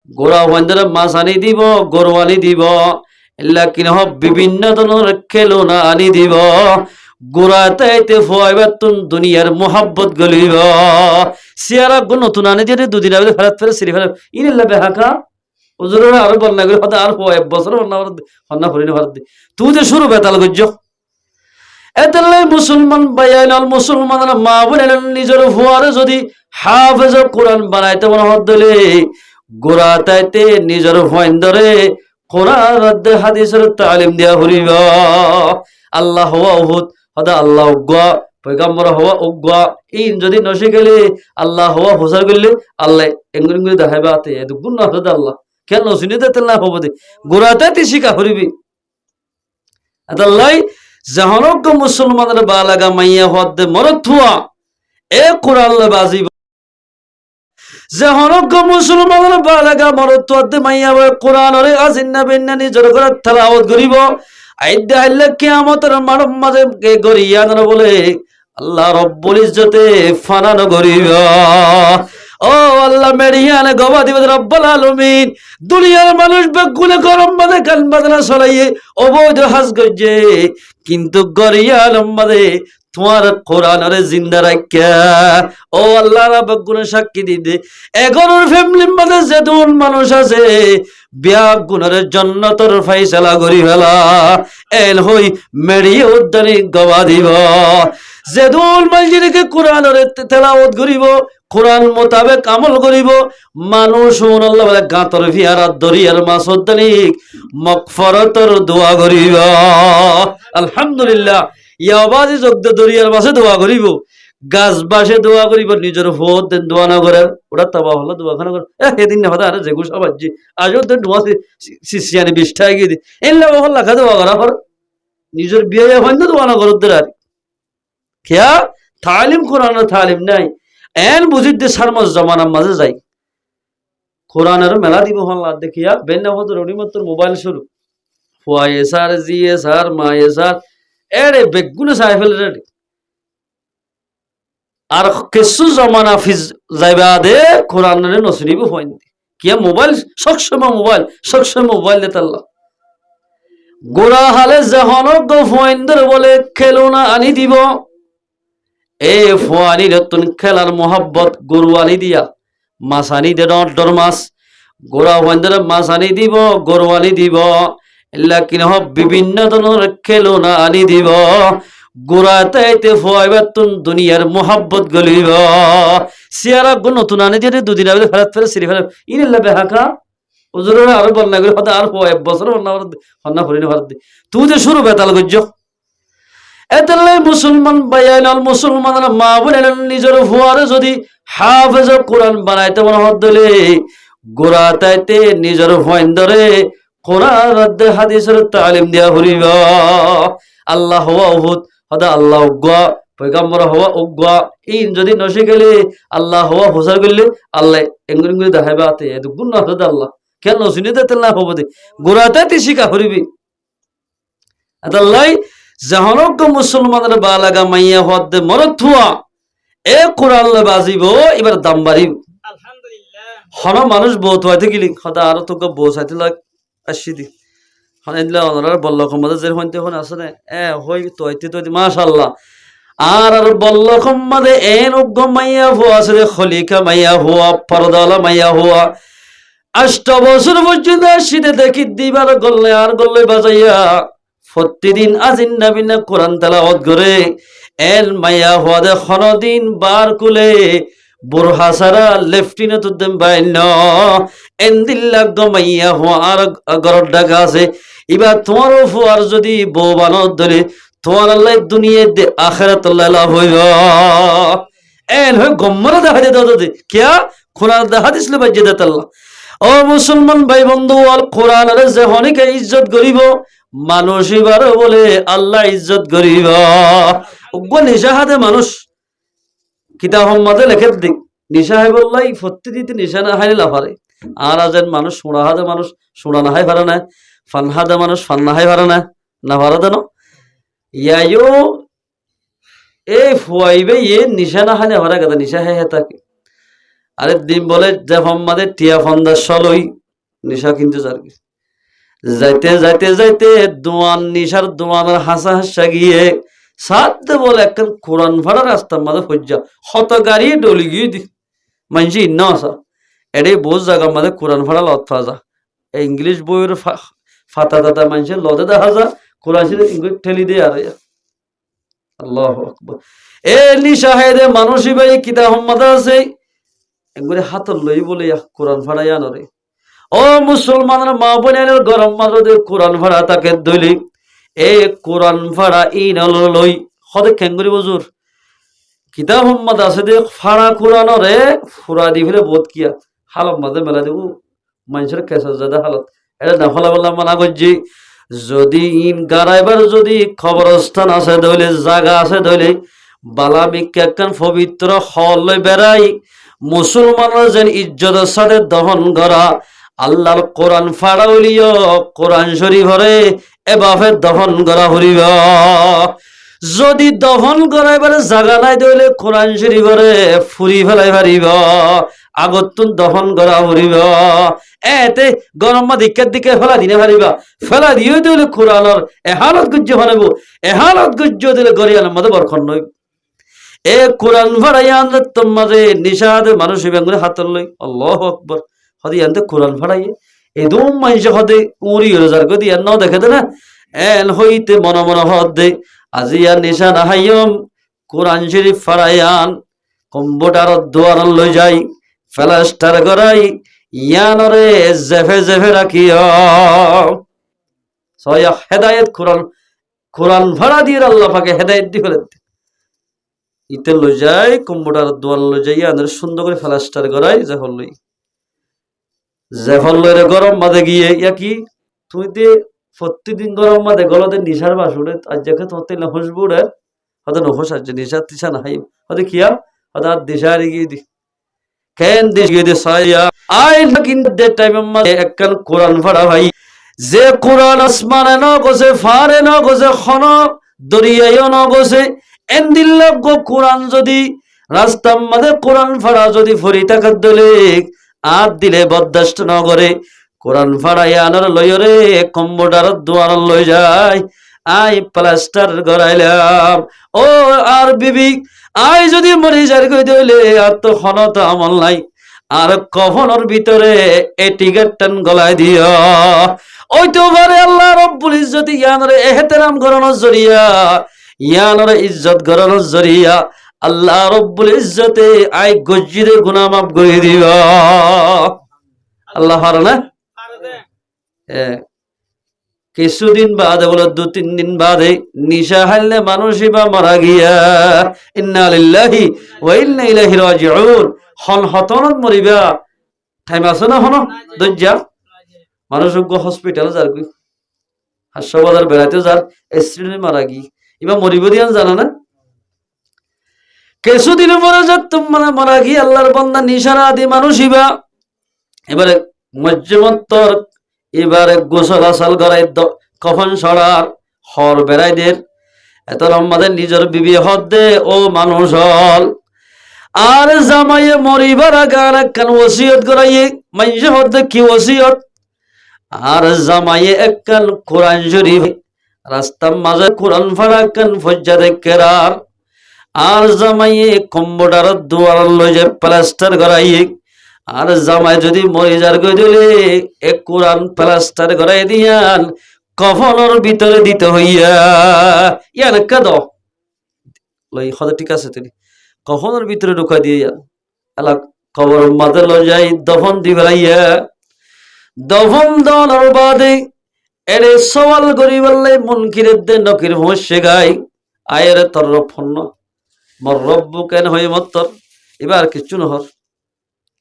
গোড়া বন্ধরে মাছ আনি দিব, গরু আনি দিব, এলা কিনা বিভিন্ন ধরনের খেলনা আনি দিব। গোড়া তাইতে ফুয়াইবার তুন দুনিয়ার মোহাব্বত গলিব। সিয়ারা গো নতুন আনি দিয়ে দুদিন আগে ফেরত ফেরত সিরি ফেরত ইনিল্লা বেহাকা ওজোরা আরো বন্যা করে হতে আর এক বছর বন্যা ফরিনে ভারত দি তুই যে শুরু বেতাল গজ্জ এতাল্লাই মুসলমান বাইয়াল মুসলমানরা মা বোনেরা নিজের ফুয়ারে যদি হাফেজ কোরআন বানাইতে মনে হদলে গোড়া তাইতে নিজের ভয়েন ধরে কোরআন হাদিসের তালিম দেয়া হরিব। আল্লাহ হওয়া উহুদ হদা আল্লাহ উগ্গা পয়গাম্বর হওয়া উগ্গা ইন যদি নসে গেলে আল্লাহ হওয়া হোসার করলে আল্লাহ এঙ্গুরি দেখাইবা আতে এত গুণ না হদা আল্লাহ কেন শুনি দিতে না হবো দে গোড়া তাইতে শিখা হরিবি আদাল্লাই জাহনক মুসলমানের বালাগা মাইয়া হদে মরথুয়া এ কোরআন বাজিব জাহনক মুসলমানের বালাগা মরথুয়া দে মাইয়া কোরআন রে আজিন্না বিন্না নিজের ঘরে তেলাওয়াত করিব আইদা আল্লাহ কিয়ামতের মানব মাঝে কে গরিয়ান বলে আল্লাহ রব্বুল ইজ্জতে ফানানো করিব। ও আল্লাহ মেরিয়ানে গবা দিবে রব্বুল আলামিন দুনিয়ার মানুষ বেগুনে গরম বাদে কান বাদনা চলাইয়ে অবৈধ হাজ গজে কিন্তু গরিয়াল মাদে তোমার কোরআনের জিন্দা রাখিয়া ও আল্লাহ বেগুনে সাক্ষী দিতে এগোর ফ্যামিলি মাদে যেদুন মানুষ আছে বিয়া গুণের জান্নাতের ফয়সালা করি ফেলা এল হই মেরিয়ে উদ্দানি গবা দিব যেদুল মসজিদে কোরআনের তেলাওয়াত করিব কোরআন মোতাবেক আমল করিব মানুষ আল্লাহ বলে গাতর ফিয়ারা দরিয়ার মাসুদ্দানিক মাগফিরাতের দোয়া করিব। আলহামদুলিল্লাহ ইয়াবাজি যোগ্য দরিয়ার মাসে দোয়া করিব গাছ বাসে দোয়া করিব নিজের ভোট দেন দোয়া না করে ওটা তবা হলো দোয়া খানা করে সেদিন না হতা আরে যেগু সবাজি আজও দেন দোয়া শিশিয়ানি বিষ্ঠায় গিয়ে দি এল্লা বহল লাখা দোয়া করা পর নিজের বিয়ে হয় না দোয়া না করতে আর খেয়া তালিম কোরআন তালিম নাই এন বুঝিতে সারমস জমানার মাঝে যাই কোরআনের মেলা দিব হল্লা দেখিয়া বেন্না হতো রনিমত্তর মোবাইল শুরু ফুয়ায়ে সার জিয়ে সার মায়ে সার এরে বেগুনে সাই ফেলে রেডি আর কিছু জমানা ফিজ যাইবা দে কোরআনের নসরিব হইন কিয়া মোবাইল সবসময় মোবাইল দিতে আল্লাহ গোড়া হালে জাহানক গো ফয়েন্দের বলে খেলনা আনি দিব এ ফুয়ানি নতুন খেলার মোহাব্বত গরু আনি দিয়া মাছ আনি দে ডর মাছ গোড়া ফয়েন্দের মাছ আনি দিব গরু আনি দিব এলা কিনা বিভিন্ন ধরনের খেলনা আনি দিব গোড়া তাইতে ফুয়াইবার তুন দুনিয়ার মোহাব্বত গলিব সিয়ারা গো নতুন আনি দিয়ে দুদিন আগে ফেরত ফেরত সিরি ফেরত ইনিল্লা বেহাকা ওজোরা আরো বন্যা করে হতে আর এক বছর বন্যা ফরিনে ভারত দি তুই যে শুরু বেতাল গজ্জ এতাল্লাই মুসলমান বাইয়াল মুসলমানরা মা বোনেরা নিজের ফুয়ারে যদি হাফেজ কোরআন বানাইতে মনে হদলে গোড়া তাইতে নিজের ভয়েন ধরে কোরআন হাদিসের তালিম দেয়া হরিব। আল্লাহ হওয়া উহুদ হদা আল্লাহ উগ্গা পয়গাম্বর হওয়া উগ্গা ইন যদি নসে গেলে আল্লাহ হওয়া হোসার করলে আল্লাহ এঙ্গুরি দেখাইবা আতে এত গুণ না হদা আল্লাহ কেন শুনি দিতে না হবো দে গোড়া তাইতে শিখা হরিবি আল্লাহ জাহনক মুসলমানের বালাগা মাইয়া হদে মরথুয়া এ কোরআন বাজিব এবার দাম বাড়িব হন মানুষ বহুত হইতে গেলি হদা আরো তোকে বউ চাইতে লাগ আসি দি হনলা ওনারা বল্ল কমতে যে হইতে হন আসলে হই তইতে মাশাআল্লাহ আর বল্ল কমতে এন উগ্গ মাইয়া হওয়া আছে খলিকা মাইয়া হওয়া পরদালা মাইয়া হওয়া 8 বছর পর্যন্ত শীতে দেখি দিবার গল্লে আর গল্লে বাজাইয়া প্রতিদিন আজিন নবীনা কোরআন তেলাওয়াত করে এল মাইয়া হওয়া খনদিন বার কুলে বুরহা সারা লেফটিনেন্ট উদ্দেম বাইন এন্দিল্লা গমাইয়া হওয়া আর গরর ডাকা আছে এবার তোমার ফুয়ার যদি বউ বানত ধরে তোমার আল্লাহ দুনিয়াতে আখিরাত লাভ হইব এন হই গম্মরা দেখা দিতে হতো কিয়া কোরআন দেখা দিছিল বাজ্যে দেত আল্লাহ ও মুসলমান ভাই বন্ধু আল কোরআনের যে অনেকে ইজ্জত করিব মানুষ এবার বলে আল্লাহ ইজ্জত করিব উগ্র নিশাহাদে মানুষ কিতাব সম্মাদে লেখে দিক নিশা হয় বললাই ফত্তি দিতে নিশা না হাই লাফারে আর আজ মানুষ সোড়া হাদে মানুষ সোড়া না হাই ভাড়া না ফান হাদে মানুষ ফান না হাই ভাড়া না ভাড়া দেন ইয়াইও এই ফুয়াইবে ইয়ে নিশা না হাই না ভাড়া কথা নিশা হাই থাকে আরেক দিন বলে যে আমাদের টিয়া ফন্দা সলই নিশা কিন্তু যার কি যাইতে যাইতে যাইতে দোয়ান নিশার দোয়ানের হাসা হাসা গিয়ে সাথে বলে একখান কোরআন ভাড়া রাস্তার মাঝে ফজ্জা হত গাড়ি ডলি গিয়ে দি মানছি ইন্ন আসা এটাই বোঝ জায়গার মাঝে কোরআন ভাড়া লত ফাজা ইংলিশ বইয়ের ফাতা দাতা মানুষের লদে দেখা যা কোরআন ইংলিশ ঠেলি দিয়ে আর আল্লাহ আকবার এ নিশা হেদে মানুষই ভাই কিতা হম্মাদা আছে একবারে হাতর লই বলে কোরআন ভাড়াই আনরে ও মুসলমানের মা বোনের গরম মাঝে কোরআন ভাড়া তাকে দইলি এ কোরআন ভাড়া ইন লই হদে খেঙ্গুরি বজুর কিতাব মোহাম্মদ আছে দে ফাড়া কোরআনরে ফুরা দি ফেলে বোধ কিয়া হালত মাঝে মেলা দেবো মানুষের কেসা যাদা হালত এটা না ফলা বললাম মানা করছি যদি ইন গারাইবার যদি খবরস্থান আছে দইলে জায়গা আছে দইলে বালামিক একখান পবিত্র হল বেড়াই মুসলমানরা যেন ইজ্জতের সাথে দহন করা আল্লাহর কোরআন ফাড়া হইলিও কোরআন শরীফরে এভাবে দহন করা হরিব যদি দহন করাইবারে জাগা নাই দইলে কোরআন শরীফরে ফুরি ফেলাই পারিব আগতুন দহন করা হরিব এতে গরম মা দিকের দিকে ফেলা দিনে পারিবা ফেলা দিয়ে দইলে কোরআনের এহালত গুজ্জ ফানাবো এহালত গুজ্জ দিলে গরিয়ানের মধ্যে বরখন নই এ কোরআন ফাড়াই আনলে তোমাদের নিষাদ মানুষ বেঙ্গুলে হাতর লই আল্লাহু আকবার হদি আনতে কোরআন ফাড়াইয়ে এদম মানুষ হদে উড়ি রোজার গদি আর ন দেখে দে না এন হইতে মন মন হদে আজি আর নিশা নাহাইম কোরআন শরীফ ফাড়াইয়ান কম্পিউটার দোয়ার লই যাই ফ্লাস্টার করাই ইয়ানরে জেফে জেফে রাখিও সয়া হেদায়েত কোরআন কোরআন ফাড়া দিয়ে আল্লাহ পাকে হেদায়েত দি ফেলে ইতে লই যাই কম্পিউটার দোয়ার লই যাই আনের সুন্দর করে ফ্লাস্টার করাই জেফল লই জেফল লইরে গরম মাঝে গিয়ে ইয়া কি তুই দিয়ে প্রতিদিন গরম মাঝে গলাতে নিশার বাস উড়ে আজ যাকে তোমার তেল হসবো উড়ে হয়তো নহস আছে নিশা তিশা না হাই হয়তো কিয়া হয়তো আর দিশা হারি গিয়ে দি কেন দিশ গিয়ে দি সাইয়া আই না কিন্তু দে টাইম মাঝে একখান কোরআন ফাড়া ভাই যে কোরআন আসমানে ন গছে ফারে ন গছে খন দরিয়ায়ও ন গছে এন্দিল্লা গো কোরআন যদি রাস্তার মাঝে কোরআন ফাড়া যদি ফরি টাকার দলে আত দিলে বরদাস্ত ন করে কোরআন ফাড়াই আনার লইরে কম্পিউটার দোয়ার লই যায় I plaster গড়াইলাম O R Bibi I যদি মরি যার কই দইলে আর তো ক্ষণত আমল নাই আর কফনের ভিতরে এ টিকেটটান গলায় দিও ওই তো পারে আল্লাহ রব্বুল ইজ্জত ইয়ানরে এহতেরাম করানোর জরিয়া ইয়ানরে ইজ্জত করানোর জরিয়া আল্লাহ রব্বুল ইজ্জতে আই গজ্জিরে গুনাহ মাফ করে দিব আল্লাহ পারে না কিছুদিন বাদে বলে 2-3 দিন বাদে নিশা হাইলে মানুষই বা মারা গিয়া ইন্না লিল্লাহি ওয়া ইন্না ইলাইহি রাজিউন হন হতনত মরিবা টাইম আছে না হন দজ্জা মানুষ হসপিটাল যার কই হাসপাতাল বেড়াতে যার এক্সিডেন্টে মারা গি ইবা মরিব দিয়ান জানা না কিছুদিন পরে যে তোমার মারা গি আল্লাহর বান্দা নিশারা আদি মানুষ ইবা এবারে মজ্জমন্তর এবারে গোসল আসাল করাই কফন সরার হর বেড়াইদের এত আমাদের নিজের বিবি হদ দে ও মানুষ হল আর জামাইয়ে মরিবার আগে আর একখান ওসিয়ত করাইয়ে মানুষে হদ দে কি ওসিয়ত আর জামাইয়ে একখান কোরআন শরীফ রাস্তার মাঝে কোরআন ফাড়া একখান ফজ্জা দেখেরার আর জামাইয়ে কম্পিউটার দুয়ার লই যে প্লাস্টার করাইয়ে আর জামাই যদি মরে যার কই দিলে এক কোরআন প্লাস্টার করাই দিয়ান কফনের ভিতরে দিতে হইয়া ইয়ান কাদ লই হদ ঠিক আছে তুমি কফনের ভিতরে ঢুকা দিয়ে আলা কবর মাঝে লই যাই দফন দি বেলাইয়া দফন দনের বাদে এরে সওয়াল করি বললে মুনকিরের দে নকির হোসে গাই আয়ের তর ফন্ন মর রব্বু কেন হই মত্তর এবার কিছু নহর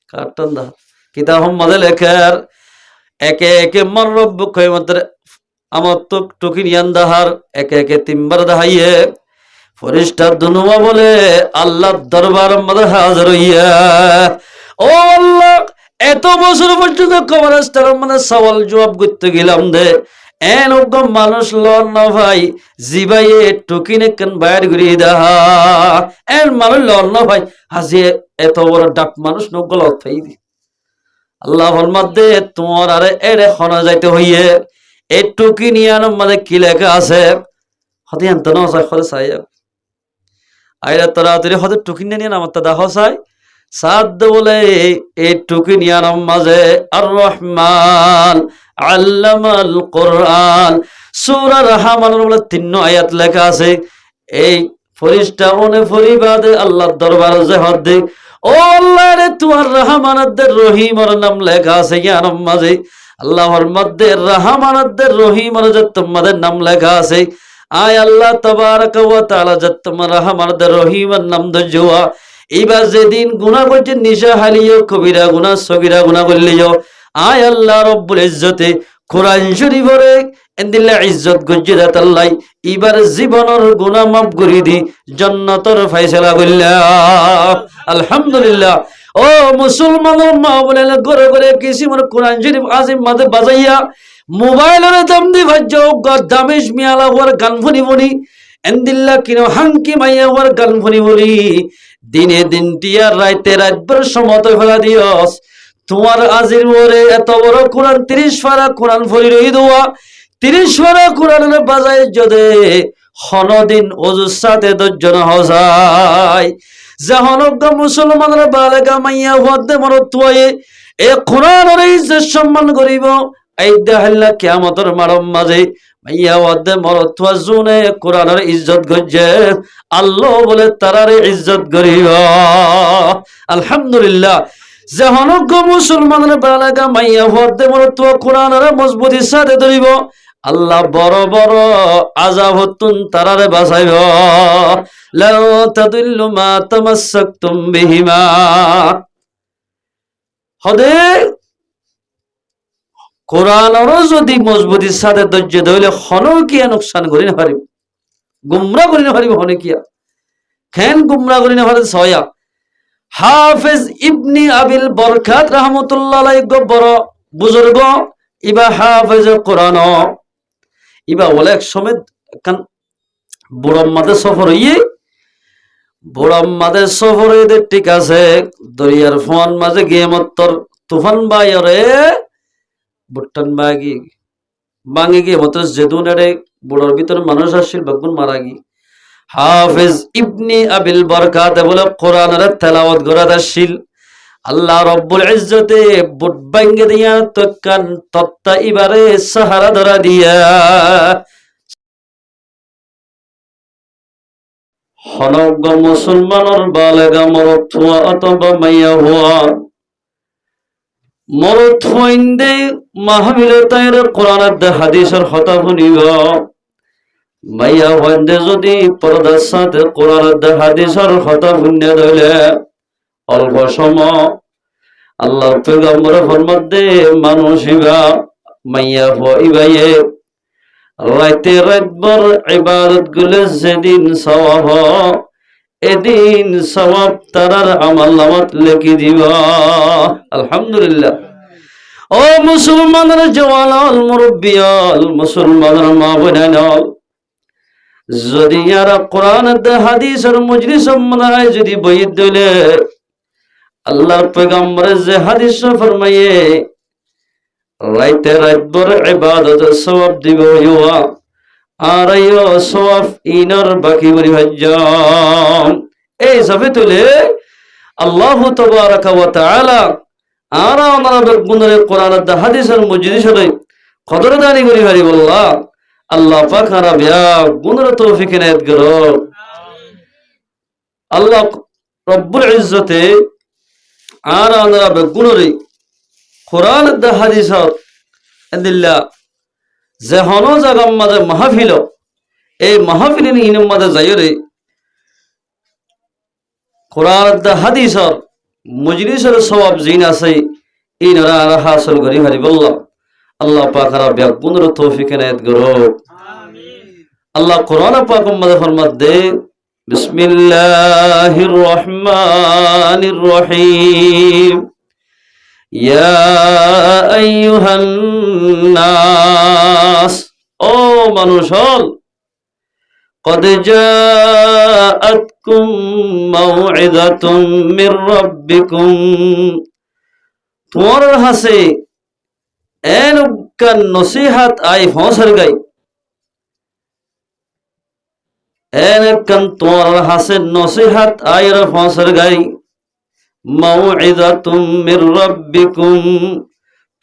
কাটন দা কিতাব মাঝে লেখার একে একে মর রব্বু কই মত্তর আমার তো টুকিনিয়ান দাহার একে একে 3 বার দাহাইয়ে ফেরেশতা দুনুয়া বলে আল্লাহর দরবার মাঝে হাজির হইয়া ও আল্লাহ এত বছর পর্যন্ত কবরস্থানের মানে সওয়াল জবাব করতে গেলাম দে এন ওগো মানুষ লন না ভাই জিবাইয়ে টুকিনে কেন বাইর ঘুরিয়ে দেহা এন মানুষ লন না ভাই হাজি এত বড় ডাক মানুষ নগল অর্থাই দি আল্লাহর মধ্যে তোমার আরে এরে খনা যাইতে হইয়ে এই টুকি নিয়ে মধ্যে কি লেখা আছে হতে আনতে না হতে চাই আইরা তাড়াতাড়ি হতে টুকি নিয়ে আমার তা দেখো চাই সাদ বলে এই টুকি নিয়ে মাঝে আর রহমান আল্লামাল কোরআন সূরা রহমানের বলে 3 আয়াত লেখা আছে এই ফরিস্তা ওনে ফরিবাদে আল্লাহর দরবারে যে হদ ও আল্লাহ রে তোমার রহমানদের রহিমের নাম লেখা আছে ইয়ার মাঝে আল্লাহর মধ্যে রহমানদের রহিমের যে তোমাদের নাম লেখা আছে আয় আল্লাহ তাবারক ওয়া তাআলা যে তোমার রহমানদের রহিমের নাম দজুয়া এবার যেদিন গুনাহ করছে নিশা হালিও কবিরা গুনাহ সগীরা গুনাহ করলিও আয় আল্লাহ রব্বুল ইজ্জতে কোরআন শরীফরে এন্দিল্লা ইজ্জত গজ্জিদাত আল্লাহ এবার জীবনের গুনাহ মাফ করে দি জান্নাতের ফয়সালা কইলা আলহামদুলিল্লাহ ও মুসলমানের মা বলে ঘরে ঘরে কিসিমর কোরআন শরীফ আজিম মাঝে বাজাইয়া মোবাইলের দাম দি ভাজ্য দামেশ মিয়ালা হওয়ার গান ফুনি ফুনি এন্দিল্লা কিনো হাঙ্কি মাইয়া হওয়ার গান ফুনি ফুনি দিনে দিনটি আর রাইতে রাতভর সমত ফেলা দিয়স তোমার আজির ওরে এত বড় কোরআন 30 পারা কোরআন ফরি রই দোয়া 30 পারা কোরআনের বাজায় যদি হনদিন ওজুর সাথে দর্জন হজায় যখন মুসলমানরা বালেগা মাইয়া হদে মরতুয়ে এ কোরআনের ইজ্জত সম্মান করিব এই দেহাল্লা কিয়ামতের মারম মাঝে মাইয়া হদে মরতুয়া জুনে কোরআনের ইজ্জত গজ্জে আল্লাহ বলে তারারে ইজ্জত করিব আলহামদুলিল্লাহ যখন মুসলমানের বালেগা মাইয়া হদে মরতুয়া কোরআনের মজবুতির সাথে ধরিব আল্লাহ বড় বড় আযাব হতুন তারারে বাঁচাইব লা তাদুল্লু মা তামাসসাকতুম বিহিমা হদে কোরআনের যদি মজবুতির সাথে ধৈর্য ধইলে হনো কি নুকসান করি না পারিব গুমরা করি না পারিব হনে কিয়া খেন গুমরা করি না পারে ছয়া হাফেজ ইবনে আবিল বরকাত রাহমাতুল্লাহ আলাইহি বড় বুজুর্গ ইবা হাফেজ কোরআন ইবা বলে এক সময় কান বুড়াম্মাদের সফর হইয়ে বুড়াম্মাদের সফর এদের ঠিক আছে দরিয়ার ফোন মাঝে গিয়ে মত্তর তুফান বাইরে বুট্টান বাগি বাঙে গিয়ে মত্তর জেদুনারে বুড়ার ভিতরে মানুষ আসছিল বাগুন মারা গি হাফেজ ইবনে আবিল বরকাত বলে কোরআনের তেলাওয়াত করা আসছিল আল্লাহ রব্বুল ইজ্জতে বুট ভাঙ্গে দিয়া তকান তত্তা ইবারে সাহারা ধরা দিয়া হনগ মুসলমানের বালেগা মরথুয়া অথবা মাইয়া হুয়া মরথুইন্দে মাহবিলতায়ের কোরআনের হাদিসের কথা শুনিব মাইয়া হইন্দে যদি পর্দার সাথে কোরআনের হাদিসের কথা শুনে ধইলে অল্প সময় আল্লাহ পয়গম্বরের ফরমাতে মানুষ ইবা মাইয়া হইবায়ে রাতে রাতভর ইবাদত গুলো যেদিন সওয়াব এদিন সওয়াব তারার আমল নামাত লিখি দিবা আলহামদুলিল্লাহ ও মুসলমানের জওয়ান মুরব্বিয়াল মুসলমানের মা বোনেরাল যদি আর কোরআনের হাদিসের মজলিস মনায় যদি বই দিলে আল্লাহর পয়গম্বরের যে হাদিস ফরমায়ে রাইতে রাতভর ইবাদত সওয়াব দিব ইয়া আর ইয়া সওয়াব ইনার বাকি বরি হজ্জাম এই সবে তুলে আল্লাহ তাবারক ওয়া তাআলা আর আমরা বেগুনের কোরআনের হাদিসের মজলিসে কদর দানি করি হারি বল্লাহ আল্লাহ পাক আর বিয়া গুণের তৌফিক ইনায়াত করো আল্লাহ রব্বুল ইজ্জতে আর আমরা বেগুনের কোরআনের হাদিসত এদিল্লা যে হনো জাগাম মাঝে মাহফিল এই মাহফিল ইনম মাঝে যাইরে কোরআনের হাদিসর মজলিসের সওয়াব জিন আছে ইনরা আর হাসিল করি হারি বল্লাহ আল্লাহ পাক আর বিয়া গুণের তৌফিক ইনায়াত করো আমিন আল্লাহ কোরআন পাক মাঝে ফরমাত দে বিসমিল্লাহির রহমানির রহিম يا أيها الناس মানুষ হল قد جاءتكم موعظة من ربكم তোমার হাসে এনকান নসিহাত আই ফসর গাই এনকান তোমার হাসে নসিহাত আইর ফসর গাই মাউইযাতুম মির রাব্বিকুম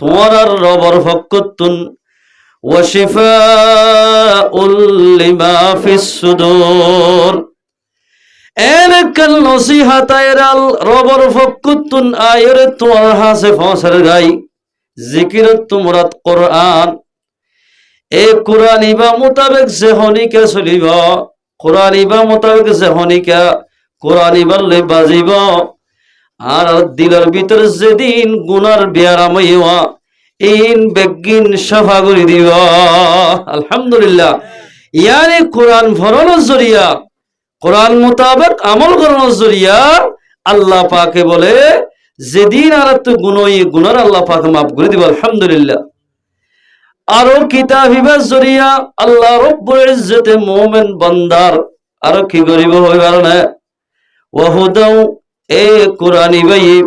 তোমার রবর ফকতুন ওয়া শিফাউল লিমা ফিস সুদূর এনকান নসিহাত আইরাল রবর ফকতুন আইর তোমার হাসে ফসর গাই জিকির তুমরাত কোরআন এ কোরআন ইবা মোতাবেক যে হনিকা চলিব কোরআন ইবা মোতাবেক যে হনিকা কোরআন ইবালে বাজিব আর দিলের ভিতর যেদিন গুনার বিয়ারাম হইয়া ইন বেগিন সাফা করে দিব আলহামদুলিল্লাহ ইয়ানি কোরআন ফরনের জরিয়া কোরআন মোতাবেক আমল করানোর জরিয়া আল্লাহ পাকে বলে যেদিন আর তো গুনার আল্লাহ পাক মাফ করে দিব আলহামদুলিল্লাহ আরো কিতাব হিবার জরিয়া আল্লাহ রব্বুল ইজ্জতে মুমিন বান্দার আরো কি করিব হইবার না ওয়াহুদাও এ কোরআন ভাই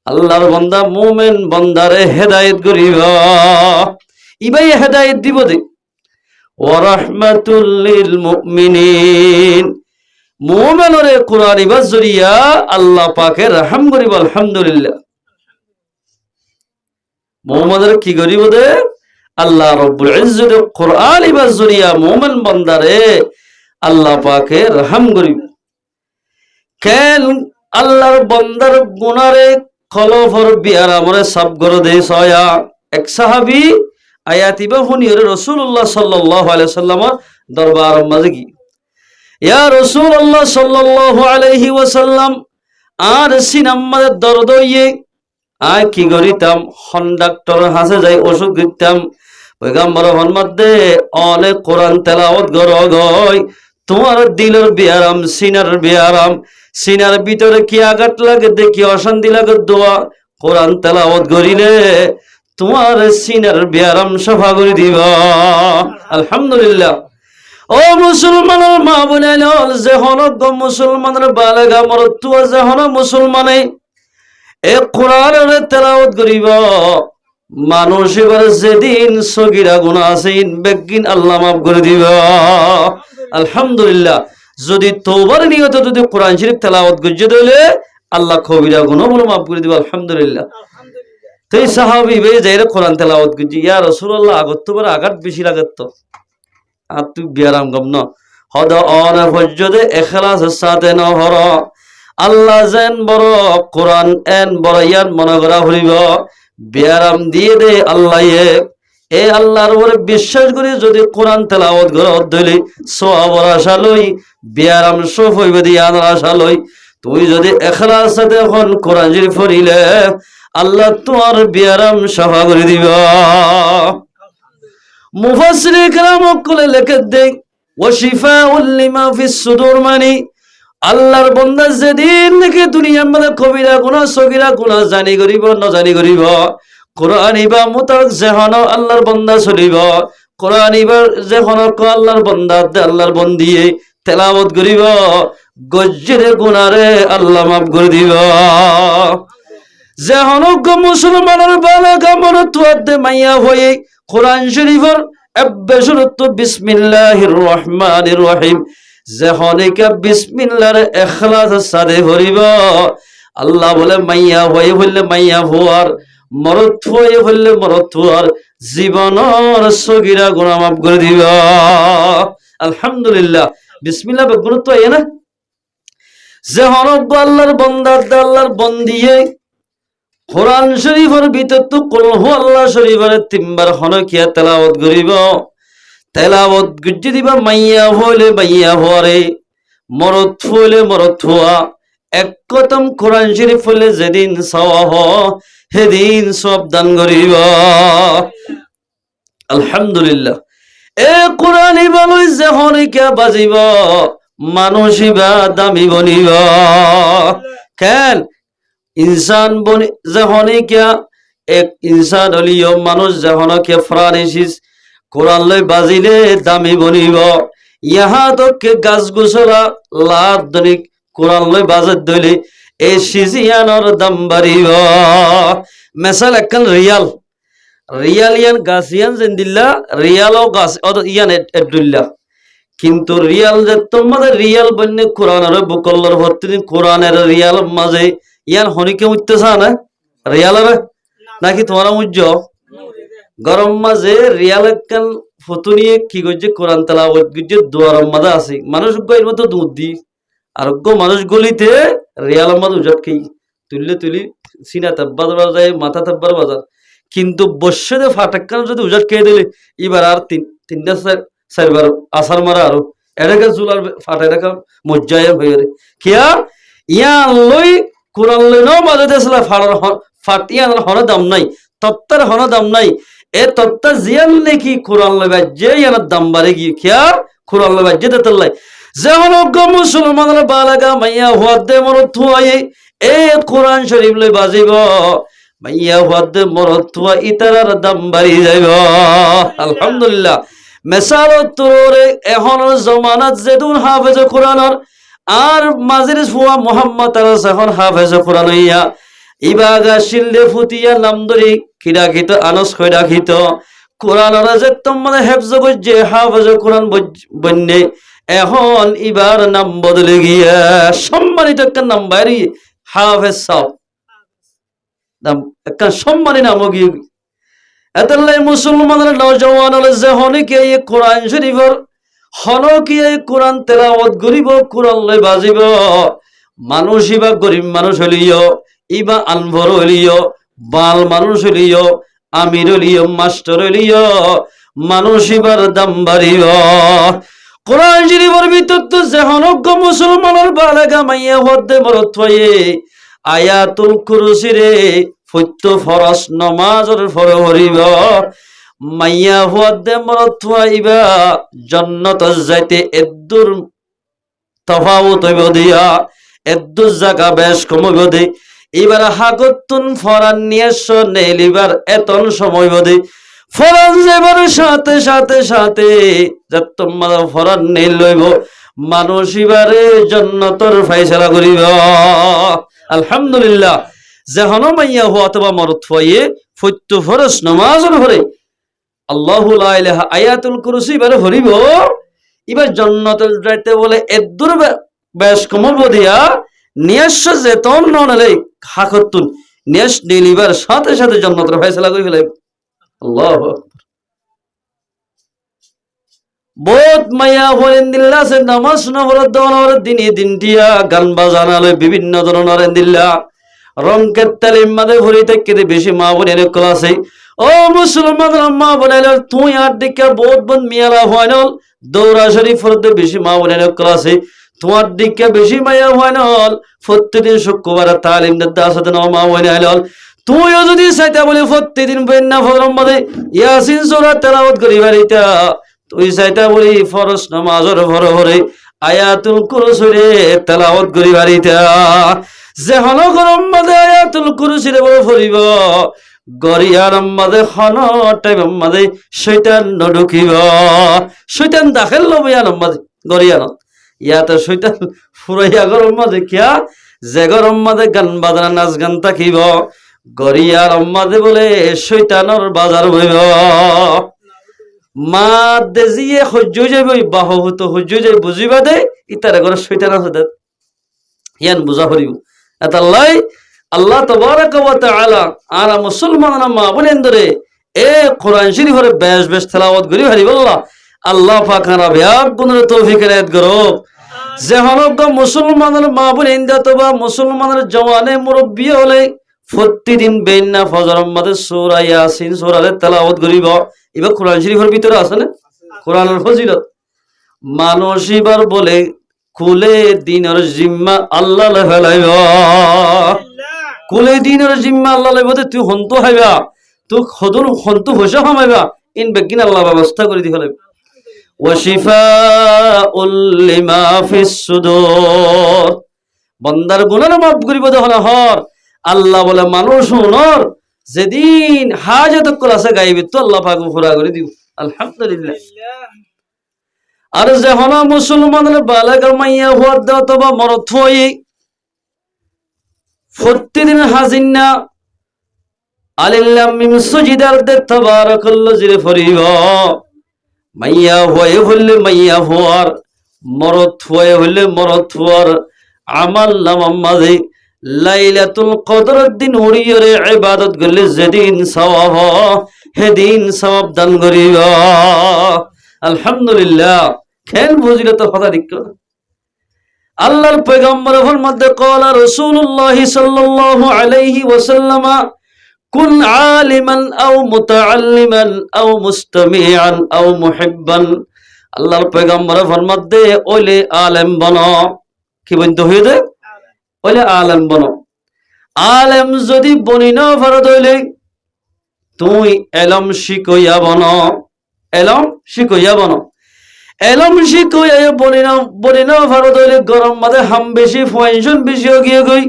আল্লাহর বান্দা মুমিন বান্দারে হেদায়েত করিব ইবাই হেদায়েত দিব দে ওয়া রাহমাতুল লিল মুমিনিন মুমিনরে কোরআন হিবার জরিয়া আল্লাহ পাকে রহম করিব আলহামদুলিল্লাহ মুমিনরে কি করিব দে আল্লাহ রব্বুল ইজ্জত কোরআন ইবার জরিয়া মুমিন বান্দারে আল্লাহ পাকে রহম করিব কেন আল্লাহর বান্দার গুনারে খলফর বিয়ারামরে সব গরে দে সয়া এক সাহাবী আয়াতিবা হুনিয়রে রাসূলুল্লাহ সাল্লাল্লাহু আলাইহি সাল্লামের দরবার মাঝে কি ইয়া রাসূলুল্লাহ সাল্লাল্লাহু আলাইহি ওয়াসাল্লাম আর সিনাম্মাদের দরদ হইয়ে আয় কি করিতাম কন্ডাক্টর হাসে যাই ওষুধ দিতাম পয়গম্বরের মধ্যে অনেক কোরআন তেলাওয়াত গয় তোমার দিলের বিয়ারাম সিনার ভিতরে কি আঘাত লাগে দেখি অশান্তি লাগে দোয়া কোরআন তেলাওয়াত করিলে তোমার সিনার বিয়ারাম সাফা করে দিবা আলহামদুলিল্লাহ ও মুসলমানের মা বোনেল যে হনক মুসলমানের বালেগা মরতুয়া যে হন মুসলমানে এ কোরআনের তেলাওয়াত করিব মানুষ এবার যেদিন সগীরা গুনাহ আছে বেগিন আল্লাহ মাফ করে দিব আলহামদুলিল্লাহ যদি তওবার নিয়তে যদি কোরআন শরীফ তেলাওয়াত গজ্জে দিলে আল্লাহ কবিরা গুনাহ বলে মাফ করে দিব আলহামদুলিল্লাহ তাই সাহাবী বে যাইরে কোরআন তেলাওয়াত গজ্জি ইয়া রাসূলুল্লাহ আগত তো বড় আঘাত বেশি লাগত আর তুই বিয়ারাম গম না হদ অন ফজ্জদে ইখলাসের সাথে নহর আল্লাহ যেন বড় কোরআন এন বড় ইয়ার মনে করা হইব বিয়ারাম দিয়ে দে আল্লাহ এ আল্লাহর উপরে বিশ্বাস করে যদি কোরআন তেলাওয়াত করে দইলে সওয়াবের আশা লই বিয়ারাম সফ হইবে দিয়ার আশা লই তুই যদি ইখলাস সাথে এখন কোরআন শরীফ পড়িলে আল্লাহ তোমার বিয়ারাম সাফা করে দিবা মুফাসসিরিন کرام কলে লেখে দেই ওয়া শিফাউল লিমা ফিস সুদূর মানে আল্লাহর বান্দা যেদিন নাকি দুনিয়ার মধ্যে কবিরা গুনাহ সগীরা গুনাহ জানি করিব না জানি করিব কোরআন ইবা মোতাবেক যেহন আল্লাহর বান্দা চলিব কোরআন ইবা যেহন আল্লাহর বান্দা আল্লাহর বন্দিয়ে তেলাওয়াত করিব গজ্জের গুনারে আল্লাহ মাফ করে দিব যেহন মুসলমানের বালাগা মরতুয়াতে মাইয়া হয়ে কোরআন শরীফের আব্বাসুরত বিসমিল্লাহির রহমানির রহিম যেহনিকা বিসমিল্লাহর ইখলাস সাথে ভরিব আল্লাহ বলে মাইয়া হয়ে বললে মাইয়া হওয়ার মরত হয়ে বললে মরত হওয়ার জীবনের সগীরা গুনাহ মাফ করে দিব আলহামদুলিল্লাহ বিসমিল্লাহ গুরুত্ব এ না যেহন আল্লাহর বান্দা আল্লাহর বন্দিয়ে কোরআন শরীফের ভিতর তো কুল হু আল্লাহ শরীফের তিনবার হনকিয়া তেলাওয়াত করিব তেলাওয়াত গুজি দিবা মাইয়া হইলে মাইয়া হরে মরত হইলে মরত হওয়া এক কদম কোরআন শরীফ হইলে যেদিন সওয়াব সেদিন সব দান করিব আলহামদুলিল্লাহ এ কোরআন ইবালই যে হনকিয়া বাজিব মানুষ ইবা দামি বনিব কেন ইনসান বনি যখন এক ইনসান হলিও মানুষ যখন কে ফ্রানিসিস কোরআন লই বাজিলে দামি বনিব ইহা তোকে গাছ গোছলা লাভ দনিক কোরআন লই বাজার দইলে এই সিজিয়ানোর দাম বাড়িব মেসাল একখান রিয়াল রিয়াল ইয়ান গাছ ইয়ান জেন্দিল্লা রিয়ালও গাছ ইয়ান এডুল্লা কিন্তু রিয়াল যে তোমাদের রিয়াল বন্যে কোরআনের বুকল্লর ভর্তি কোরআনের রিয়াল মাঝে ইয়ান হনিকে উঠতেছা না রিয়ালের নাকি তোমার উজ্জ গরম মাঝে রিয়াল একখান ফটো নিয়ে কি করছে কোরআন তেলাওয়াত করছে দুয়ার মাঝে আছে মানুষ এর মতো দুধ দি আর মানুষ গলিতে রিয়াল মাঝে উজাট খেয়ে তুলি সিনা তাব্বার বাজায় মাথা তাব্বার বাজার কিন্তু বসে যে ফাটাক্কান যদি উজাট খেয়ে দিলে এবার আর তিনটা চারবার আসার মারা আরো এটাকে চুলার ফাটা এটাকে মজ্জায় হয়ে রে কিয়া ইয়ান লই কোরআন লই ন মাঝে দেশলা ফাড়ার ফাটিয়ান হন দাম নাই তত্তার হন দাম নাই এ তত্তা জিয়ান নাকি কোরআন লই বাজে ইয়ানের দাম বাড়ে গিয়ে কিয়া কোরআন লই বাজে দেতলাই যেমন মুসলমানের বালাগা মাইয়া হুয়াদে মরত থুয়াই এ কোরআন শরীফ লই বাজিব মাইয়া হুয়াদে মরত থুয়া ইতারার দাম বাড়ি যাইব আলহামদুলিল্লাহ মেসাল তোরে এখন জমানাত যেদুন হাফেজ কোরআনের আর মাজির ফুয়া মোহাম্মদ আরস এখন হাফেজ কোরআন হইয়া ইবাগা শিল্লে ফুতিয়া নাম ধরি খিরাখিত আনস খৈরাখিত কোরআনের যে তোমাদের হেফজ বজ্জে হাফেজ কোরআন বন্যে এখন ইবার নাম বদলে গিয়া সম্মানিত একটা নাম বাইরে হাফেজ সাহ নাম একটা সম্মানী নাম গিয়ে এতাল্লাই মুসলমানের নওজওয়ান যে হনিকে এই কোরআন শরীফের হনকি এই কোরআন তেলাওয়াত করিব কোরআন লই বাজিব মানুষ ইবা গরিব মানুষ হলিও ইবা আনভর হলিও বাল মানুষ হলিও আমির হলিও মাস্টার হলিও মানুষ ইবার দাম বাড়িব কোরআন শরীফের ভিতর তো যে হনক মুসলমানের বালাগা মাইয়া হদ্দে মরত হয়ে আয়াতুল কুরসি রে ফত্য ফরস নমাজের ফর হরিব মাইয়া হুয়াদে মরত হইবা জান্নাত যাইতে এদ্দুর তফাউত হইব দিয়া এদ্দুর জায়গা বেশ কমইব দে এবার হাগতুন ফরান নিয়ে নেলিবার এতন সময় বদে ফরান যাবার সাথে সাথে সাথে যতমাদ ফরান নেই লইব মানুষ এবারে জান্নাতের ফয়সালা করিব আলহামদুলিল্লাহ যেহন মাইয়া হওয়া অথবা মরত হয়ে ফত্য ফরস নমাজের ভরে আল্লাহু লা ইলাহা আয়াতুল কুরসি এবারে হরিব এবার জান্নাতের যাইতে বলে এদ্দুর বেশ কমব দিয়া নিয়স যেতন নলে হাকতুন নিয়স ডেলিভার সাথে সাথে জান্নাতের ফয়সালা করে ফেলে আল্লাহু আকবার বহুত মাইয়া হলেন দিল্লা সে নামাজ নবরত দওয়ার দিনে দিনটিয়া গান বাজানালে বিভিন্ন ধরনের দিল্লা রংকের তালিম মাদে ভরি থেকে বেশি মা বোনের ক্লাসে ও মুসলমান মা বোনের তুই আর দিকে বহুত বন মিয়ালা হয়নল দৌড়া শরীফ ফরদে বেশি মা বোনের ক্লাসে তোমার দিকে বেশি মাইয়া হয়নল প্রত্যেকদিন শুক্রবার তালিম দিতে আসতে না মা বোনের তুইও যদি চাইতা বলি প্রত্যেকদিন বন্যা ফরম মাদে ইয়াসিন সূরা তেলাওয়াত করি বাড়িটা তুই চাইতা বলি ফরজ নামাজের ভরে ভরে আয়াতুল কুরসি রে তেলাওয়াত করি বাড়িটা যে হন গরম মাঝে আয়াতুল কুরসি রে বলে ফরিব গরিয়ার মাঝে হন টাইম মাঝে শয়তান ঢুকিব শয়তান দাখিল লবিয়ার মাঝে গরিয়ার ইয়াতে শয়তান ফুরাইয়া গরম মাঝে কিয়া যে গরম মাঝে গান বাজনা নাচ গান থাকিব গরিয়ার মাঝে বলে শয়তানের বাজার হইব মা দেজিয়ে সহ্য যাইব বাহুত সহ্য যাই বুঝিবা দে ইতারে ঘরে শয়তান আছে ইয়ান বুঝা হরিব এতাল্লাই আল্লাহ তাবারাক ওয়া তাআলা আর মুসলমানরা মা বলেন ধরে এ কোরআন শরীফের বেশ বেশ তেলাওয়াত করি হারিবাল্লাহ আল্লাহ পাক আমরা ব্যাগ গুণের তৌফিক এনায়েত করুক যে হনক মুসলমানের মা বলেন অথবা মুসলমানের জওয়ানে মুরব্বি হলে প্রতিদিন বেন্না ফজর মধ্যে সূরা ইয়াসিন সূরা তেলাওয়াত করিব এবার কোরআন শরীফের ভিতরে আছে না কোরআনের ফজিলত মানুষ এবার বলে কুলে দিনের জিম্মা আল্লাহ ফেলাইব কুলে দিনের জিম্মা আল্লাহ লাইব তুই হন্ত হাইবা তুই খদুর হন্ত হইসা হামাইবা ইন বেগিন আল্লাহ ব্যবস্থা করে দি ফেলাইব ওয়াশিফাউল লিমা ফিস সুদূর বান্দার গুনাহ মাফ করিব দহন হর আল্লাহ বলে মানুষ হুনর যেদিন হাজত কল আছে গাইবে তো আল্লাহ পাক পুরা করে দিব আলহামদুলিল্লাহ। আর যে হন মুসলমানের বালাগা মাইয়া হওয়ার দে অথবা মরত হয়ে প্রতিদিন হাজিনা আলিল্লাহ মিম সুজিদার দে তাবারাকাল্লাযী ফরিব মাইয়া হয়ে হলে মাইয়া হওয়ার, মরত হয়ে হলে মরত হওয়ার আমাল নামাম মাঝে লাইলাতুল কদরের দিন উড়িয়ে ইবাদত করলে যেদিন সওয়াব হেদিন সওয়াব দান করিব। আলহামদুলিল্লাহ। খেল বুঝলে তো কথা ঠিক না। আল্লাহর পয়গম্বরের মধ্যে কলা রাসূলুল্লাহ সাল্লাল্লাহু আলাইহি ওয়াসাল্লাম কুন আলিমান আও মুতাআল্লিমান আও মুস্তামিআন আও মুহিব্বান। আল্লাহর পয়গম্বরের মধ্যে ওইলে আলেম বনো। কি বলতে হইবে? ওইলে আলেম বনো। আলেম যদি বনি না পারো তাহলে তুই এলম শিকইয়া বনো। এলম শিকইয়া বনো। এলম শিকইয়া বনি না পারো তাহলে গরম মাঝে হাম বেশি পয়সন বেশি গিয়ে গই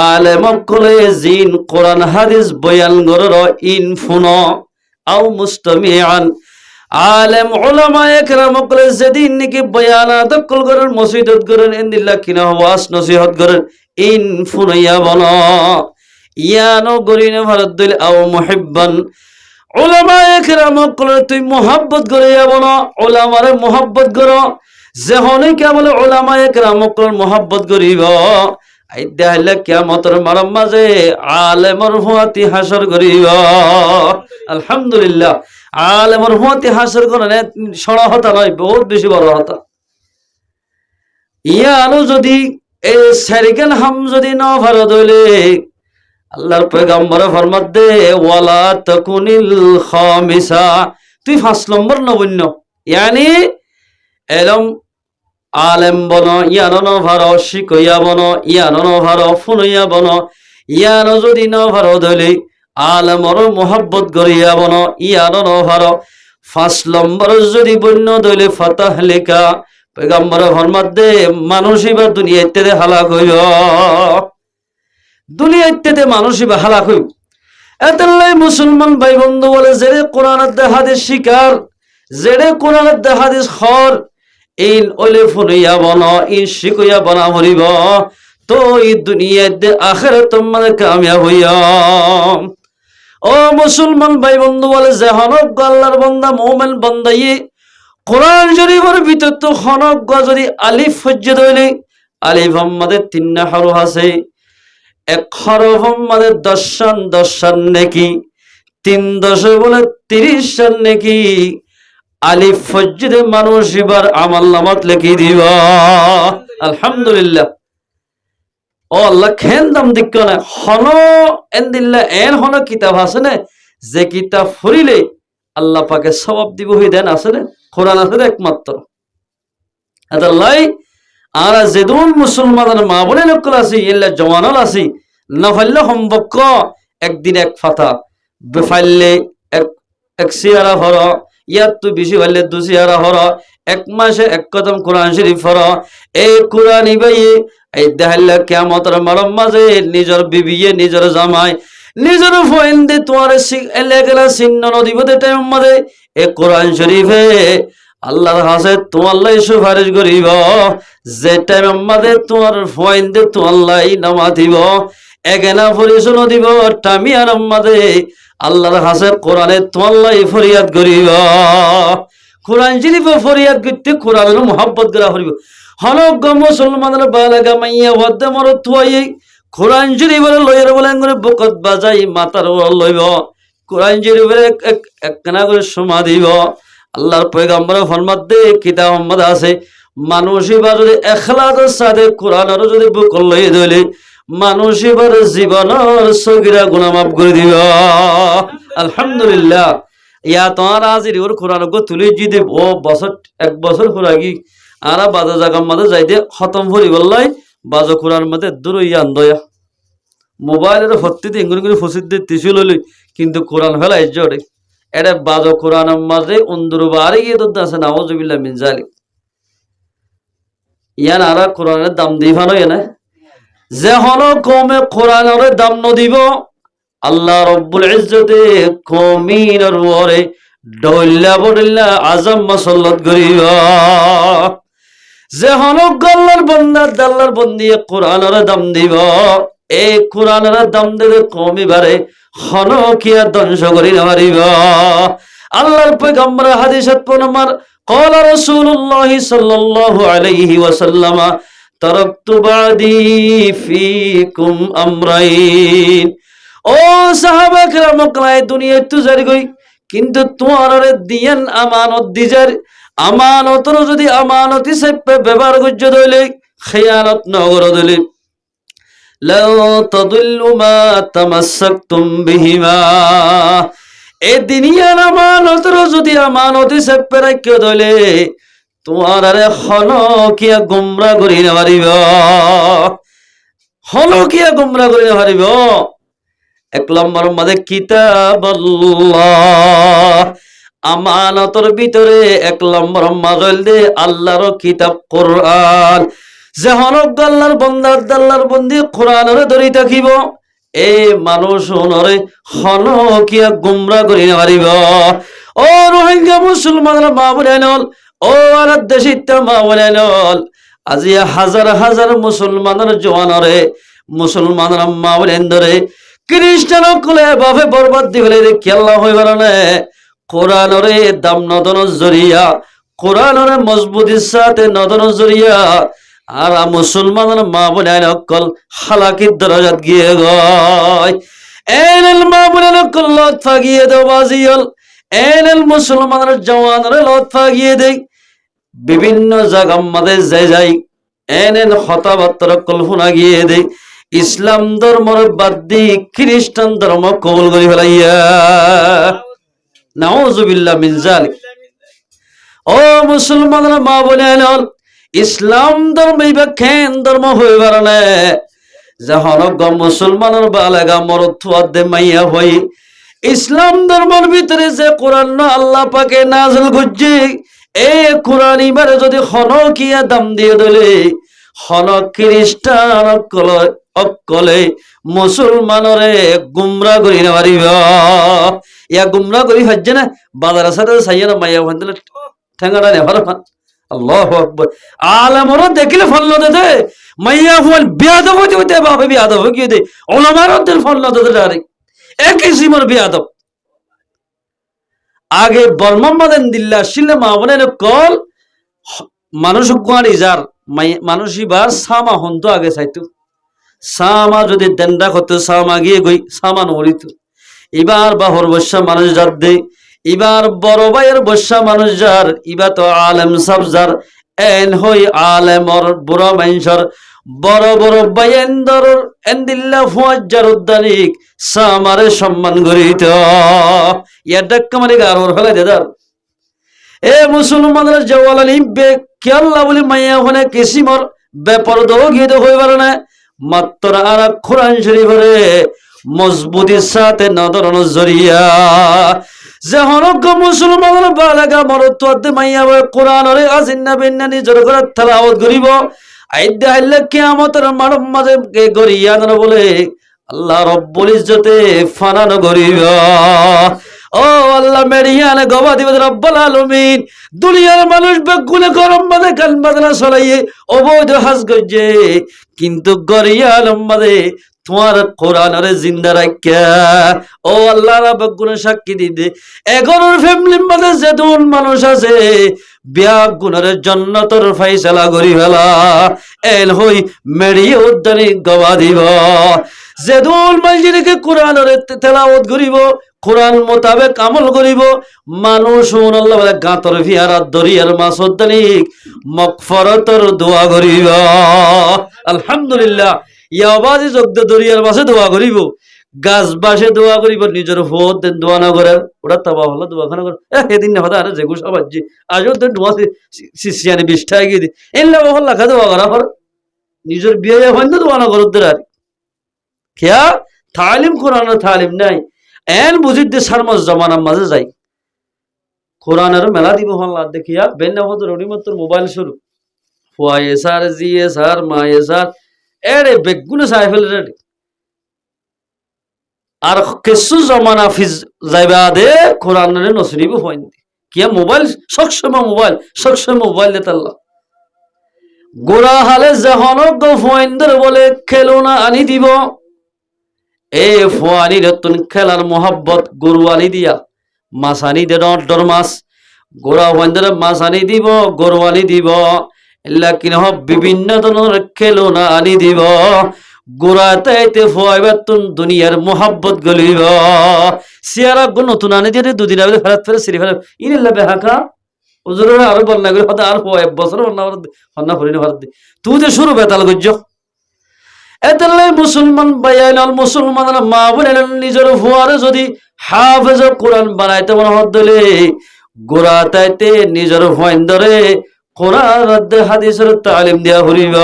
আলেম কলে জিন কোরআন হাদিস বয়ান গরর ইন ফুন আও মুস্তামিআন। আলেম উলামা একরাম কলে যেদিন নাকি বয়ানাত কল করেন মসজিদত করেন ইনদিল্লাহ কিনা ওয়াজ নসিহত করেন ইন ফুনাইয়া বনা ইয়ানো গরিনে ভারত দিল আও মুহিব্বান। উলামা একরাম কলে তুই মোহাব্বত করিয়া বনা উলামারে মোহাব্বত কর। যেহনে কে বলে উলামা একরাম কলে মোহাব্বত করিব আইদা হইলে কিয়ামতের মারম মাঝে আলেমর হুয়াতি হাসর করিব। আলহামদুলিল্লাহ। আলেমর হুয়াতি হাসর করেন সড়া হতা নয়, বহুত বেশি বড় হতা। ইয়ানো যদি এই সারিকেল হাম যদি ন ভারত হইলে আল্লাহর পয়গম্বর ফরমাত দে ওয়ালা তাকুনিল খামিসা, তুই 5 নম্বর নবন্য ইয়ানি এলম আলেম বন ইয়ানো ন ভারো শিকইয়া বন ইয়ানো ন ভারো ফুনইয়া বন ইয়ানো যদি ন ভারো ধইলে আলেমর মোহাব্বত করিয়া বন ইয়ানো ন ভারো 5 নম্বর যদি বন্য ধইলে ফাতাহ লেখা পয়গম্বর ফরমাত দে মানুষই বা দুনিয়াতে হালাক হইব। দুনিয়াতে মানুষই বা হালাক হইব। এতলাই মুসলমান ভাই বন্ধু বলে জেরে কোরআনের দে হাদিস শিকার, জেরে কোরআনের দে হাদিস খর ইন ওলে ফুনিয়া বনা ইন শিকইয়া বনা হরিব তো এই দুনিয়াতে আখিরাত মানে কামিয়াব হইয়া। ও মুসলমান ভাই বন্ধু বলে যে হনক আল্লাহর বান্দা মুমিন বান্দাই কোরআন শরীফের ভিতর তো হনক যদি আলিফ হজ্জে দইলে আলিফ আমাদের 3 হরফ আছে। এক হরফ আমাদের 10 নেকি, 3 10 বলে 30 নেকি। আলিফ ফজ্জে মানুষ এবার আমল নামাত লিখি দিবা। আলহামদুলিল্লাহ। ও আল্লাহ খেন দাম দিক না হন এন্দিল্লাহ এন হন কিতাব আছে না যে কিতাব পড়িলে আল্লাহ পাকে সওয়াব দিব হই দেন আছে না কোরআন আছে একমাত্র। আল্লাহ আর যেদুন মুসলমানের মা বলে লোকল আছে ইল্লা জওয়ানল আছে না ফাইলে সম্পর্ক একদিন এক ফাতা বেফাইলে এক সিয়ারা হর ইয়ার তো বেশি হইলে 2 সিয়ারা হর এক মাসে 1 কদম কোরআন শরীফ হর। এই কোরআন ইবাইয়ে এই দেহাল্লা কিয়ামতের মারম মাঝে নিজের বিবিয়ে নিজের জামাই নিজের ফয়েন্দে তোমার এলাকা চিহ্ন নদীবতে টাইম মাঝে এই কোরআন শরীফে আল্লাহর কাছে তোমাল্লাই সুপারিশ করিব। যে টাইম মাঝে তোমার ফয়েন্দে তোমাল্লাই নামা দিব এগেনা পরিচয় দিব টামিয়ার মাঝে আল্লাহর কাছে কোরআনে তোমাল্লাই ফরিয়াদ করিব। কোরআন শরীফে ফরিয়াদ করতে কোরআনের মোহাব্বত করা হরিব। হনক মুসলমানের বালাগা মাইয়া ওয়াদ্দে মরত হই কোরআন শরীফের লইয়ার বলেন করে বুকত বাজাই মাথার লইব কোরআন শরীফের একখানা করে সমা দিব। আল্লাহর পয়গম্বর ফরমাত দে কিতাব মধ্যে আছে মানুষই বা যদি ইখলাসের সাথে কোরআনের যদি বুক লই ধইলে মানুষই বা জীবনের সগীরা গুনাহ মাফ করে দিব। আলহামদুলিল্লাহ। ইয়া তোমার আজির ওর কোরআন গো তুলি যদি ও বছর 1 বছর পুরাগি আরা বাজা জায়গা মধ্যে যাইতে খতম করি বললাই বাজো কোরআন মধ্যে দূর ইয়ান দয়া মোবাইলের ভর্তিতে ইঙ্গুনি করে ফসিদ দিছিল কিন্তু কোরআন ফেলাই জড়ে এটা বাজো কোরআনের মাঝে অন্দর বাড়ি গিয়ে দোদ আছে নাউজুবিল্লাহ মিন জালিক। ইয়ান আরা কোরআনের দাম দিবা নয় না যে হন কমে কোরআনের দাম ন দিব আল্লাহ রব্বুল ইজ্জতে কমিনের ওরে ডইল্লা বড়িল্লা আজম মসল্লত করিব যে হনক গল্লার বন্দা দাল্লার বন্দিয়ে কোরআনের দাম দিব এই কোরআনের দাম দিলে কমিবারে হনকিয়া ধ্বংস করি নামারিব আল্লাহর পয়গম্বর হাদিসত পনমার قال رسول الله صلى الله عليه وسلم تركت بعدي فيكم امرين ও সাহাবা کرام কলাই দুনিয়া তো জারি গই কিন্তু তোমার দিয়ান আমানত দিজার আমানতর যদি আমানত হিসেবে ব্যবহার করতে দইলে খেয়ানত নগর দইলে লাউ তাদুল্লু মা তামাসসাকতুম বিহিমা এ দুনিয়ার আমানতর যদি আমানত হিসেবে রাখতে দইলে তোমার আরে হলকিয়া গুমরা করি না পারিব হলকিয়া গুমরা করি না পারিব এক নম্বর মধ্যে কিতাবুল্লাহ আমানতর ভিতরে এক নম্বর মাজল দে আল্লাহর কিতাব কোরআন যে হনক আল্লাহর বান্দা আল্লাহর বন্দি কোরআনের ধরি থাকিব এই মানুষ নরে হনকিয়া গুমরা করি না পারিব ও রোহিঙ্গা মুসলমানরা মা বলেনল ও আর দেশিতা মা বলেনল আজি হাজার হাজার মুসলমানের জওয়ানরে মুসলমানরা মা বলেন ধরে খ্রিস্টান কলে বাপে বরবাদ দিবলে খেলা হইবার না কোরআনরে দাম নদনের জরিয়া কোরআনরে মজবুতির সাথে নদনের জরিয়া আর মুসলমানের মা বোনের অকল হালাকির দরজাত গিয়ে গয় এনেল মা বোনের অকল লত ফাগিয়ে দেও বাজিয়ল এনেল মুসলমানের জওয়ানরে লত ফাগিয়ে দেই বিভিন্ন জায়গার মধ্যে যাই এনেল হতাবাত্তর কল্পনা গিয়ে দেই ইসলাম ধর্মের বাদ দি খ্রিস্টান ধর্ম কবুল করি ফেলাইয়া নাউজুবিল্লাহ মিন যালিক ও মুসলমানরা মা বলেন ইসলাম ধর্ম বা খেন ধর্ম হইবার না যখন মুসলমানের বালাগা মরথুয়াদে মাইয়া হই ইসলাম ধর্মের ভিতরে যে কোরআন আল্লাহ পাকে নাযিল করছে এই কোরআন ইবারে যদি হনকিয়া দাম দিয়ে দিলে হনক খ্রিস্টান অকলে মুসলমানরে গুমরা করি না পারিব ইয়া গুমরা করি হচ্ছে না বাজারের সাথে চাইয়া না মাইয়া ভান দিলে ঠেঙ্গাটা নেবার আল্লাহু আকবার আলেমরা দেখলে ফল দে মাইয়া ফুল বিয়াদব হইতে বাপে বিয়াদব কি দে ওলামারদের ফল দে ডাইরেক্ট একই সিমর বিয়াদব আগে বর্মামাদেন দিল্লা শিলে মাবনের কল মানুষ গুয়ারি যার মানুষই বার সামা হন্ত আগে চাইতো সামা যদি দেন্ডা করতো সামা গিয়ে গই সামা নড়িত এবার বাহর বর্ষা মানুষ যার দে এবার বড় ভাইয়ের বর্ষা মানুষ যার ইবা তো আলেম সব যার এন হই আলেমর বুড়া মানুষর বড় বড় বাইন্দর এন্দিল্লা ফুয়াজ্জার উদ্দানিক সামারে সম্মান করিত ইয়া ডাক্কা মারি গারোর ফেলে দেদার এ মুসলমানরা জওয়ালালি বে কেল্লা বলি মাইয়া হনে কিসিমর ব্যাপার দো গিয়ে হইবার না মাত্র আর কোরআন শরীফরে মজবুতির সাথে নদরন জরিয়া যে হনক মুসলমানরা বালাগা মরতওয়াদে মাইয়া কোরআনরে আজিন্না বিন্না নিজর করে তেলাওয়াত করিব আইদা আল্লাহ কিয়ামতের মানব মাঝে গরিয়া না বলে আল্লাহ রব্বুল ইজ্জতে ফানানো করিব ও আল্লাহ মেরিয়ানে গবা দিবে রব্বুল আলামিন দুনিয়ার মানুষ বেগুনে গরম বাদে কান বাদনা চলাইয়ে অবৈধ হাজ গজে কিন্তু গরিয়া লম্বাদে তোমার কোরআনরে জিন্দা রাখিয়া ও আল্লাহ বেগুনে সাক্ষী দিতে এগোর ফ্যামিলির মধ্যে যেদুন মানুষ আছে বিয়া গুণের জান্নাতের ফয়সালা করি ফেলা এল হই মেরিয়ে উদ্দানি গবা দিব যেদুল মসজিদে কোরআনের তেলাওয়াত করিব কোরআন মোতাবেক আমল করিব মানুষ আল্লাহ বলে গাতর ফিয়ারা দরিয়ার মাসুদ্দানিক মাগফিরাতের দোয়া করিব আলহামদুলিল্লাহ ইয়াবাজি জগদ দরিয়ার মাসে দোয়া করিব গাছ বাসে দোয়া করিব নিজের ভোট দেন দোয়া না করে ওটা তবা হলো দোয়াখানা করে এদিন না হতা আরে যে গোসা বাজি আজও তো দোয়া সিসিয়ানি 20 টাকা গিয়ে দি এল্লা বহল লাখা দোয়া করা পর নিজের বিয়ে হয় না দোয়া না করতে আর কিয়া তালিম কোরআন তালিম নাই এন বুঝিত দে সারমস জামানার মাঝে যাই কোরআনের মেলা দিব হল্লা দেখিয়া বেন্না হতো রনিমতর মোবাইল শুরু ফুয়ায়ে সার জিয়ে সার মায়ে সার এরে বেগুনে সাইফেল রেডি আর কিছু জমানা ফিজ যাইবা দে কোরআনের নসরিব হইন কিয়া মোবাইল সবসময় মোবাইল দে তাল্লা গোড়া হালে যখন ফোয়াইন্দর বলে খেলনা আনি দিব এ ফোয়ানি রতন খেলার মোহাব্বত গরু আনি দিয়া মাছ আনি দে ডর মাছ গোড়া ফোয়াইন্দর মাছ আনি দিব গরু আনি দিব লেকিন বিভিন্ন ধরনের খেলনা আনি দিব গোড়া তাইতে ফোয়াইবার তুন দুনিয়ার মোহাব্বত গলিব সিয়ারা গো নতুন আনি দিয়ে দুদিন আগে ফেরত সিঁড়ি ফেরত ইনিল্লা বেহাকা হুজুরের আরো বন্যা করে হতে আর এক বছর হন্না ফরিনি ভারত তুই যে শুরু বেতাল গজ্জ এতাল্লাই মুসলমান বাইয়াল মুসলমানরা মা বলেন নিজের ফুয়ারে যদি হাফেজ কোরআন বানাইতে মনে হদলে গোড়া তাইতে নিজের ফুয়াইন ধরে কোরআন হাদিসের তালিম দিয়া হরিব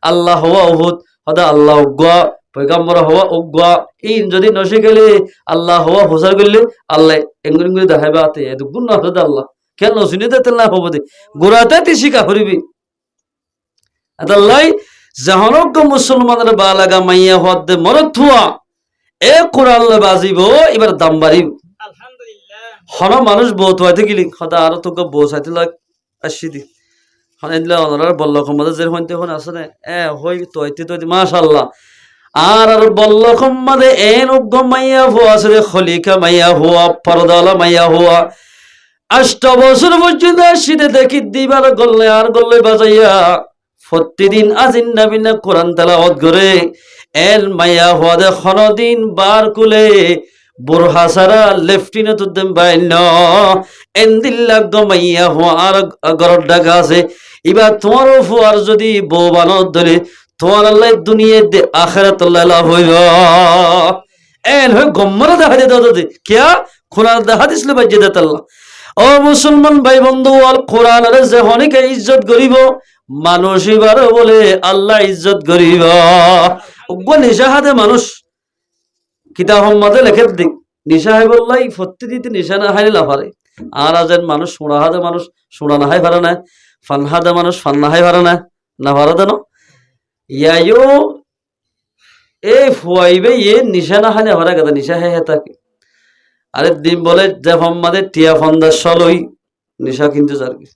আল্লাহ হওয়া উহুদ হদা আল্লাহ উগ্গা পয়গাম্বর হওয়া উগ্গা ইন যদি নশি গেলে আল্লাহ হওয়া হুসার করলে আল্লাহ এঙ্গুরি দেখাইবা আতে এদুগুণ না হদা আল্লাহ কেন শুনিতে তেল না হবো দে গোড়াতে তি শিকা হরিবি আদাল্লাই জাহনজ্ঞ মুসলমানের বালাগা মাইয়া হদ্দে মরথুয়া এ কোরআন বাজিব এবার দাম বাড়িব হন মানুষ বহুত হইতে গেলি হদা আরো তোকে বউ চাইতে লাগ আসি দি হনাইদিলা অনার বল্লখম মাঝে যে হইতে হন আছে না হই তৈতে মাশাআল্লাহ আর বল্লখম মাঝে এন উগ্গ মাইয়া হওয়া আছে খলিকা মাইয়া হওয়া পরদালা মাইয়া হওয়া 8 বছর পর্যন্ত শীতে দেখি দিবার গল্লে আর গল্লে বাজাইয়া প্রতিদিন আজিন নাবিনা কোরআন তেলাওয়াত করে এল মাইয়া হওয়া খনদিন বার কুলে বুরহা সারা লেফটিনেন্ট উদ্দেম বাইন এন্দিল্লা গমাইয়া হওয়া আর গরর ডাকা আছে এবার তোমারও ফুয়ার যদি বউ বানত ধরে তোমার আল্লাহ দুনিয়া দে আখেরাত লাভ হইব এন হই গম্মরা দেখা দে দাদা কিয়া কোরআন দেখা দিছিল বাজ্যে দেতাল্লাহ ও মুসলমান ভাই বন্ধু আল কোরআনের যে অনেকে ইজ্জত করিব মানুষ এবার বলে আল্লাহ ইজ্জত করিব উগ্র নিশাহাদে মানুষ কিতাব মাঝে লেখে দিক নিশা হয় বললাই ফত্তি দিতে নিশা না হাই লাফারে আর আজের মানুষ সোনা হাদে মানুষ সোনা না হাই ভাড়া না ফান হাদে মানুষ ফান না হাই ভাড়া না ভাড়া দেন ইয়াইও এই ফুয়াইবে ইয়ে নিশা না হাই না ভাড়া কথা নিশা হাই থাকে আরে দিন বলে যে আমাদের টিয়া ফন্দার সলই নিশা কিন্তু যারকি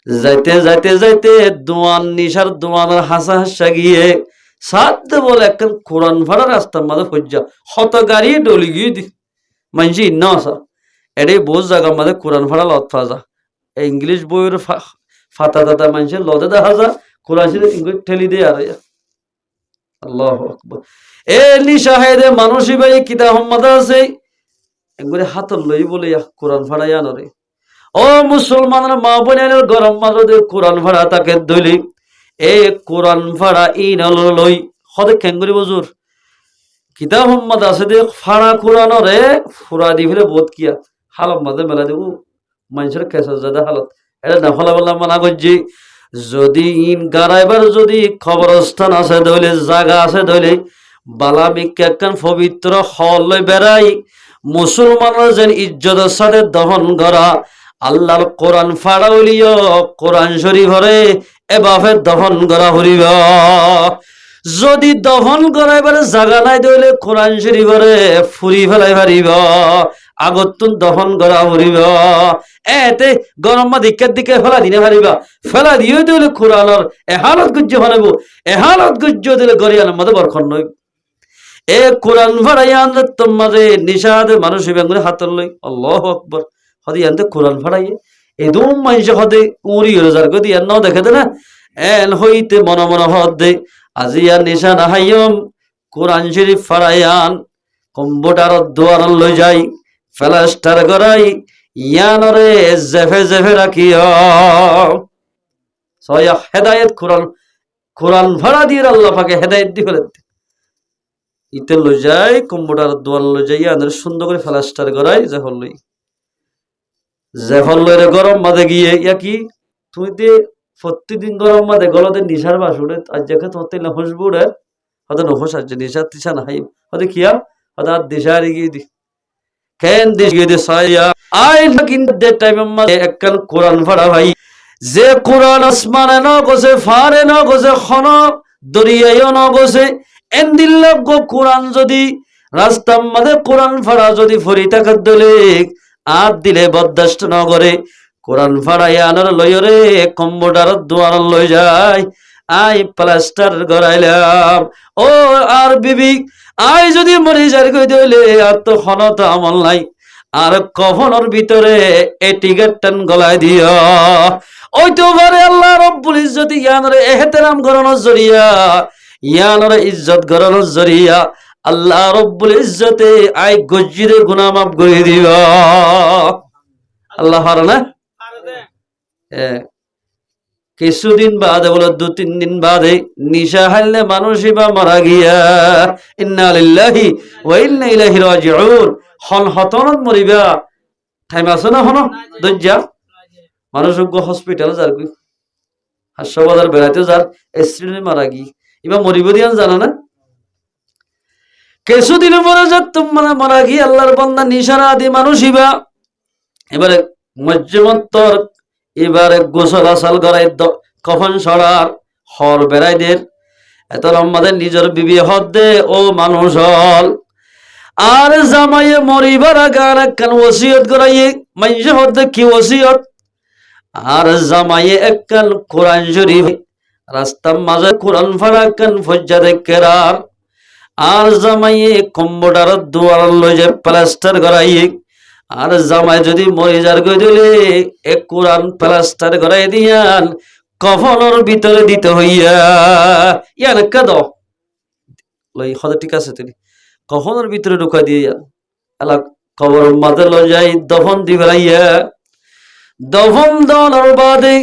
যাইতে যাইতে যাইতে দোয়ান নিশার দোয়ানের হাসা হাসা গিয়ে সাথে বলে একখান কোরআন ভাড়া রাস্তার মাঝে ফজ্জা হত গাড়ি ডলি গিয়ে দি মানছি ইন্ন আসা এটাই বোঝ জায়গার মাঝে কোরআন ভাড়া লত ফাজা ইংলিশ বইয়ের ফাতা দাতা মানুষের লদে দেখা যা কোরআন ঠেলি দিয়ে আর আল্লাহ আকবার এ নিশা হেদে মানুষই ভাই কিতা হম্মাদা আছে একবারে হাতর লই বলে কোরআন ভাড়াই আনরে ও মুসলমানের মা বোনের গরম মাঝে কোরআন ভাড়া তাকে দলি এ কোরআন ভাড়া ইন লই হদে কেঙ্গুরি বজুর কিতাব মোহাম্মদ আছে দে ফাড়া কোরআনরে ফুরা দি ফেলে বোধ কিয়া হালত মাঝে মেলা দেবো মানুষের কেসর যাদা হালত এটা না ফলা বললাম মানা করছি যদি ইন গারাইবার যদি খবরস্থান আছে ধইলে জায়গা আছে ধইলে বালামিক একখান পবিত্র হল লই বেড়াই মুসলমানের যেন ইজ্জতের সাথে দহন করা আল্লাহর কোরআন ফাড়া হইলিও কোরআন শরীফরে এভাবে দহন করা হরিব যদি দহন করাইবারে জাগা নাই দইলে কোরআন শরীফরে ফুরি ফেলাই পারিব আগতুন দহন করা হরিব এতে গরম মা দিকের দিকে ফেলা দিনে পারিবা ফেলা দিয়ে দিলে কোরআনের এহালত গুজ্জ বানাইব এহালত গুজ্জ দিলে গরিয়ানের মধ্যে বরখন নই এ কোরআন ফাড়াইয়ান তোমাদের নিশাদে মানুষ বেঙ্গুনে হাতর লই আল্লাহু আকবার হদি আনতে কোরআন ফাড়াইয়ে এই দুম মানুষ হদে উড়ি রোজার গদি আর নাও দেখে দে না এন হইতে মন মন হদে আজিয়া নিশা নাহাইয়ম কোরআন শরীফ ফাড়াইয়ান কম্পিউটার দোয়ার লই যাই ফ্লাস্টার গরাই ইয়ানরে জেফে জেফে রাখিও সয়া হেদায়েত কোরআন ফাড়া দিয়ে আল্লাহ পাকে হেদায়েত দি ফেলে ইতে লই যাই কম্পিউটার দোয়ার লই যাই আনের সুন্দর করে ফ্লাস্টার গরাই জেফল লই রে গরম মাঝে গিয়ে ইয়া কি তুই দে প্রতিদিন গরম মাঝে গলতে নিশার বাসুড়ে আজ দেখে তোমার তেল হসবুড়ে হয়তো নহস আছে নিশা তিশা না হাই হয়তো কিয়া হয়তো আর দিশারি গিয়ে দি কেন দিশ গিয়ে দি সাইয়া আই কিন্তু দে টাইম মাঝে একখান কোরআন ফাড়া ভাই যে কোরআন আসমানে ন গছে ফারে ন গছে খন দরিয়ায়ও ন গছে এন্দিল্লা গো কোরআন যদি রাস্তার মাঝে কোরআন ফাড়া যদি ফরি থাকার দলে আর দিলে বরদাস্ত ন করে কোরআন ফাড়াই আনার লইরে কম্পিউটার দুয়ার লই যায় I plaster গড়াইলাম O R Bibi I যদি মরি যার কই দইলে আর তো ক্ষণতা আমল নাই আর কফনের ভিতরে এ টিকেট টান গলায় দিও ওই তো পারে আল্লাহ রব্বুল ইজ্জত ইয়ানরে এহতেরাম করানোর জরিয়া ইয়ানরে ইজ্জত করানোর জরিয়া আল্লাহ রব্বুল ইজ্জতে আই গজ্জিরে গুনাহ মাফ করে দিব আল্লাহ পারে না কিছুদিন বাদে বলে 2-3 দিন বাদে নিশা হাইলে মানুষই বা মারা গিয়া ইন্না লিল্লাহি ওয়া ইন্না ইলাইহি রাজিউন হন হতনত মরিবা টাইম আছে না হন দজ্জা মানুষ হসপিটাল যার কই হাসপাতাল বেড়াইতে যার এক্সিডেন্টে মারা গি এবা মরিব দিয়ান জানা না কিছুদিন পরে যে তোমরা মারা গি আল্লাহর বান্দা নিশারা আদি মানুষ ইবা এবারে মজ্জমন্তর এবারে গোসল আসাল করাই কফন সরার হর বেড়াইদের এত আমাদের নিজের বিবি হদ দে ও মানুষ হল আর জামাইয়ে মরিবার আগে আর একখান ওসিয়ত করাইয়ে মাইজে হদ দে কি ওসিয়ত আর জামাইয়ে একখান কোরআন শরীফ রাস্তার মাঝে কোরআন ফাড়া একখান ফজ্জাদে কেরার আর জামাইয়ে কম্পিউটার দুয়ার লই যে প্লাস্টার করাইয়ে আর জামাই যদি মরে যার কই দিলে এক কোরআন প্লাস্টার করাই দিয়ান কফনের ভিতরে দিতে হইয়া ইয়ান কাদ লই হদ ঠিক আছে তিনি কফনের ভিতরে ঢুকা দিয়ে এলা কবর মাঝে লই যাই দফন দিবাইয়া দফন দেওয়ার বাদে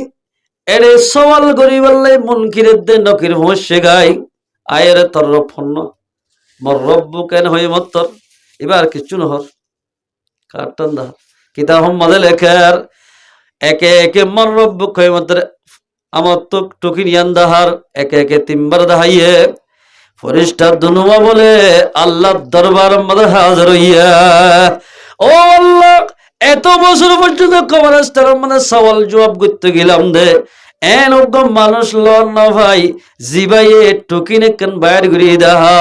এরে সওয়াল করি বললে মুনকিরের দে নকির ভোসে গাই আয়ের তর ফন্ন মর রব্বু কেন হই মত্তর এবার কিছু নহর কাটন দা কিতাব মধ্যে লেখার একে একে মর রব্বু কই মত্তর আমার তো টুকিনিয়ান দাহার একে একে তিনবার দাহাইয়ে ফরিস্তা দুনুয়া বলে আল্লাহর দরবার মধ্যে হাজির হইয়া ও আল্লাহ এত বছর পর্যন্ত কবরস্থানের মধ্যে সওয়াল জবাব করতে গেলাম দে এন ওগম মানুষ লন না ভাই জিবাইয়ে টুকিনে কেন বাইর ঘুরিয়ে দাহা